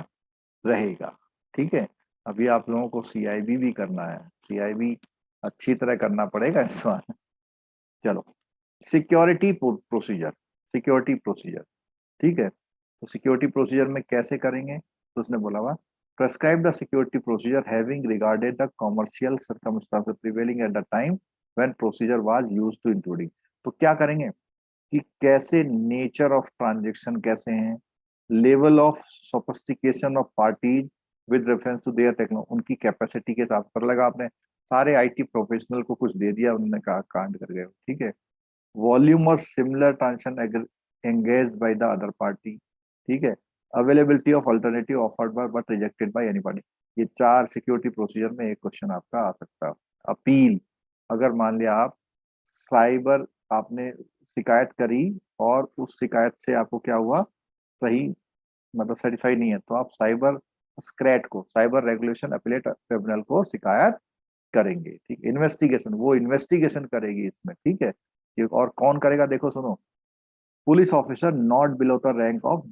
रहेगा, ठीक है। अभी आप लोगों को CIB भी करना है, CIB अच्छी तरह करना पड़ेगा इस बार। चलो, सिक्योरिटी प्रोसीजर, सिक्योरिटी प्रोसीजर, ठीक है। तो सिक्योरिटी प्रोसीजर में कैसे करेंगे, तो उसने बोला हुआ prescribe the security procedure having regarded the commercial circumstances prevailing at the time when procedure was used to including, तो क्या करेंगे कि कैसे नेचर ऑफ ट्रांजेक्शन कैसे हैं, level of sophistication of parties with reference to their technology, उनकी कैपेसिटी के साथ पर लगा आपने सारे IT प्रोफेशनल को कुछ दे दिया, उन्होंने कहा कांड कर गए, ठीक है। वॉल्यूम और similar transaction engage by the other party, ठीक है। Availability of alternative offered by but rejected by any party, ये 4 सिक्योरिटी प्रोसीजर में एक क्वेश्चन आपका आ सकता है। अपील, अगर मान लिया आप साइबर आपने शिकायत करी और उस शिकायत से आपको क्या हुआ, सही मतलब सर्टिफाई नहीं है, तो आप साइबर स्क्रैट को, साइबर रेगुलेशन अपीलेट ट्रिब्यूनल को शिकायत करेंगे, ठीक। इन्वेस्टिगेशन, वो इन्वेस्टिगेशन करेगी इसमें, ठीक है। और कौन करेगा, देखो सुनो, police officer not below the rank of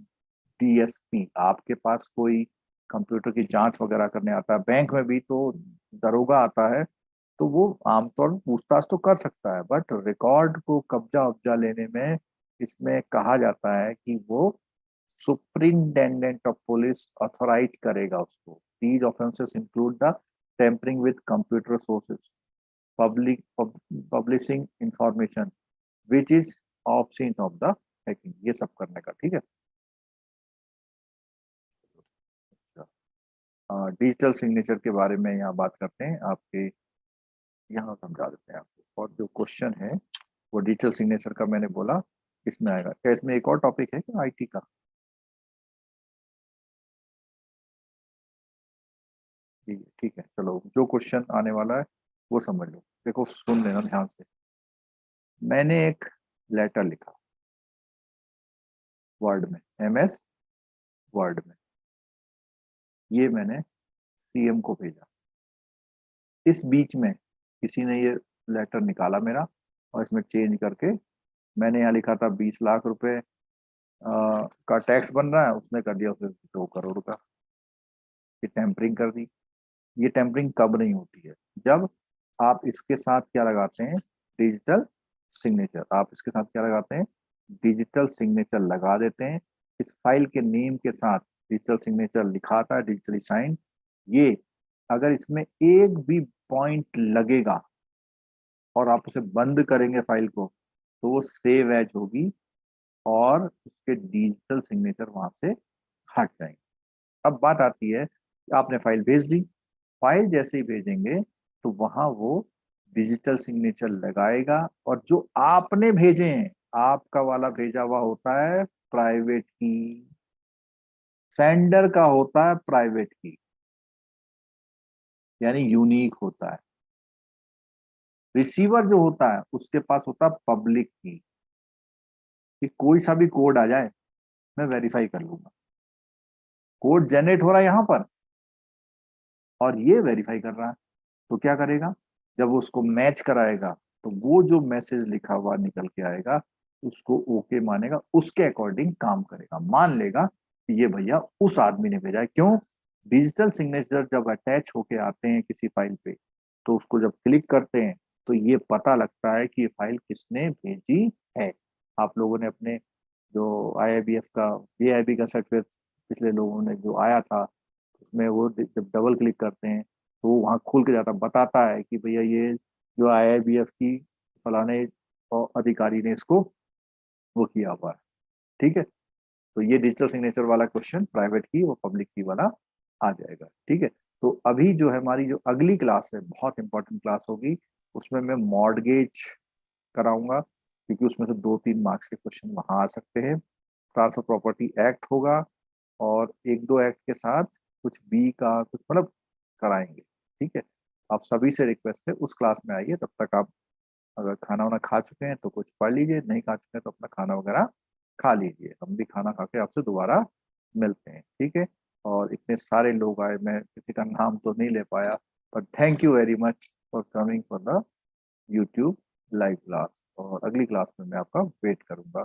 DSP, आपके पास कोई कंप्यूटर की जांच वगैरह करने आता है, बैंक में भी तो दरोगा आता है, तो वो आमतौर पर पूछताछ तो कर सकता है, बट रिकॉर्ड को कब्जा लेने में इसमें कहा जाता है कि वो सुप्रिंटेंडेंट ऑफ पुलिस ऑथोराइज करेगा उसको। These offences include the tampering with computer sources, publishing information which is option of the hacking, ये सब करने का, ठीक है। डिजिटल सिग्नेचर के बारे में यहाँ बात करते हैं, आपके यहाँ समझा देते हैं आपको, और जो क्वेश्चन है वो डिजिटल सिग्नेचर का मैंने बोला इसमें आएगा। क्या इसमें एक और टॉपिक है क्या IT का? ठीक है, चलो जो क्वेश्चन आने वाला है वो समझ लो। देखो सुन लेना ध्यान से, मैंने एक लेटर लिखा वर्ड में, MS वर्ड में, ये मैंने CM को भेजा। इस बीच में किसी ने ये लेटर निकाला मेरा और इसमें चेंज करके, मैंने यहाँ लिखा था 20 लाख रुपए का टैक्स बन रहा है, उसने कर दिया उसे 2 करोड़ का, ये टेम्परिंग कर दी। ये टेम्परिंग कब नहीं होती है, जब आप इसके साथ क्या लगाते हैं, डिजिटल सिग्नेचर, आप इसके साथ क्या लगाते हैं, डिजिटल सिग्नेचर लगा देते हैं। इस फाइल के नेम के साथ डिजिटल सिग्नेचर लिखा था, डिजिटली साइन। ये अगर इसमें एक भी पॉइंट लगेगा और आप उसे बंद करेंगे फाइल को, तो वो सेव एज होगी और उसके डिजिटल सिग्नेचर वहां से हट जाएंगे। अब बात आती है, आपने फाइल भेज दी, फाइल जैसे ही भेजेंगे तो वहां वो डिजिटल सिग्नेचर लगाएगा, और जो आपने भेजे हैं, आपका वाला भेजा हुआ होता है प्राइवेट की, सेंडर का होता है प्राइवेट की, यानी यूनिक होता है। रिसीवर जो होता है उसके पास होता है पब्लिक की, कि कोई सा भी कोड आ जाए मैं वेरीफाई कर लूंगा, कोड जनरेट हो रहा है यहां पर और ये वेरीफाई कर रहा है, तो क्या करेगा, जब उसको मैच कराएगा तो वो जो मैसेज लिखा हुआ निकल के आएगा उसको ओके मानेगा, उसके अकॉर्डिंग काम करेगा, मान लेगा कि ये भैया उस आदमी ने भेजा है। क्यों? डिजिटल सिग्नेचर जब अटैच होके आते हैं किसी फाइल पे, तो उसको जब क्लिक करते हैं तो ये पता लगता है कि ये फाइल किसने भेजी है। आप लोगों ने अपने जो IIBF का AIB का सर्टिफिकेट पिछले लोगों ने जो आया था, उसमें वो जब डबल क्लिक करते हैं तो वहाँ खुल के जाता, बताता है कि भैया ये जो IIBF की फलाने अधिकारी ने इसको वो किया हुआ है। ठीक है, तो ये डिजिटल सिग्नेचर वाला क्वेश्चन प्राइवेट की और पब्लिक की वाला आ जाएगा। ठीक है, तो अभी जो है हमारी जो अगली क्लास है, बहुत इंपॉर्टेंट क्लास होगी, उसमें मैं मॉर्गेज कराऊंगा, क्योंकि उसमें से 2-3 मार्क्स के क्वेश्चन वहां आ सकते हैं। ट्रांसफर प्रॉपर्टी एक्ट होगा और 1-2 एक्ट के साथ कुछ बी का कुछ मतलब कराएंगे। ठीक है, आप सभी से रिक्वेस्ट है उस क्लास में आइए। तब तक आप अगर खाना वाना खा चुके हैं तो कुछ पढ़ लीजिए, नहीं खा चुके हैं तो अपना खाना वगैरह खा लीजिए। हम भी खाना खा के आपसे दोबारा मिलते हैं। ठीक है, और इतने सारे लोग आए, मैं किसी का नाम तो नहीं ले पाया, पर thank you very much for coming for the YouTube live class. और अगली क्लास में मैं आपका वेट करूंगा।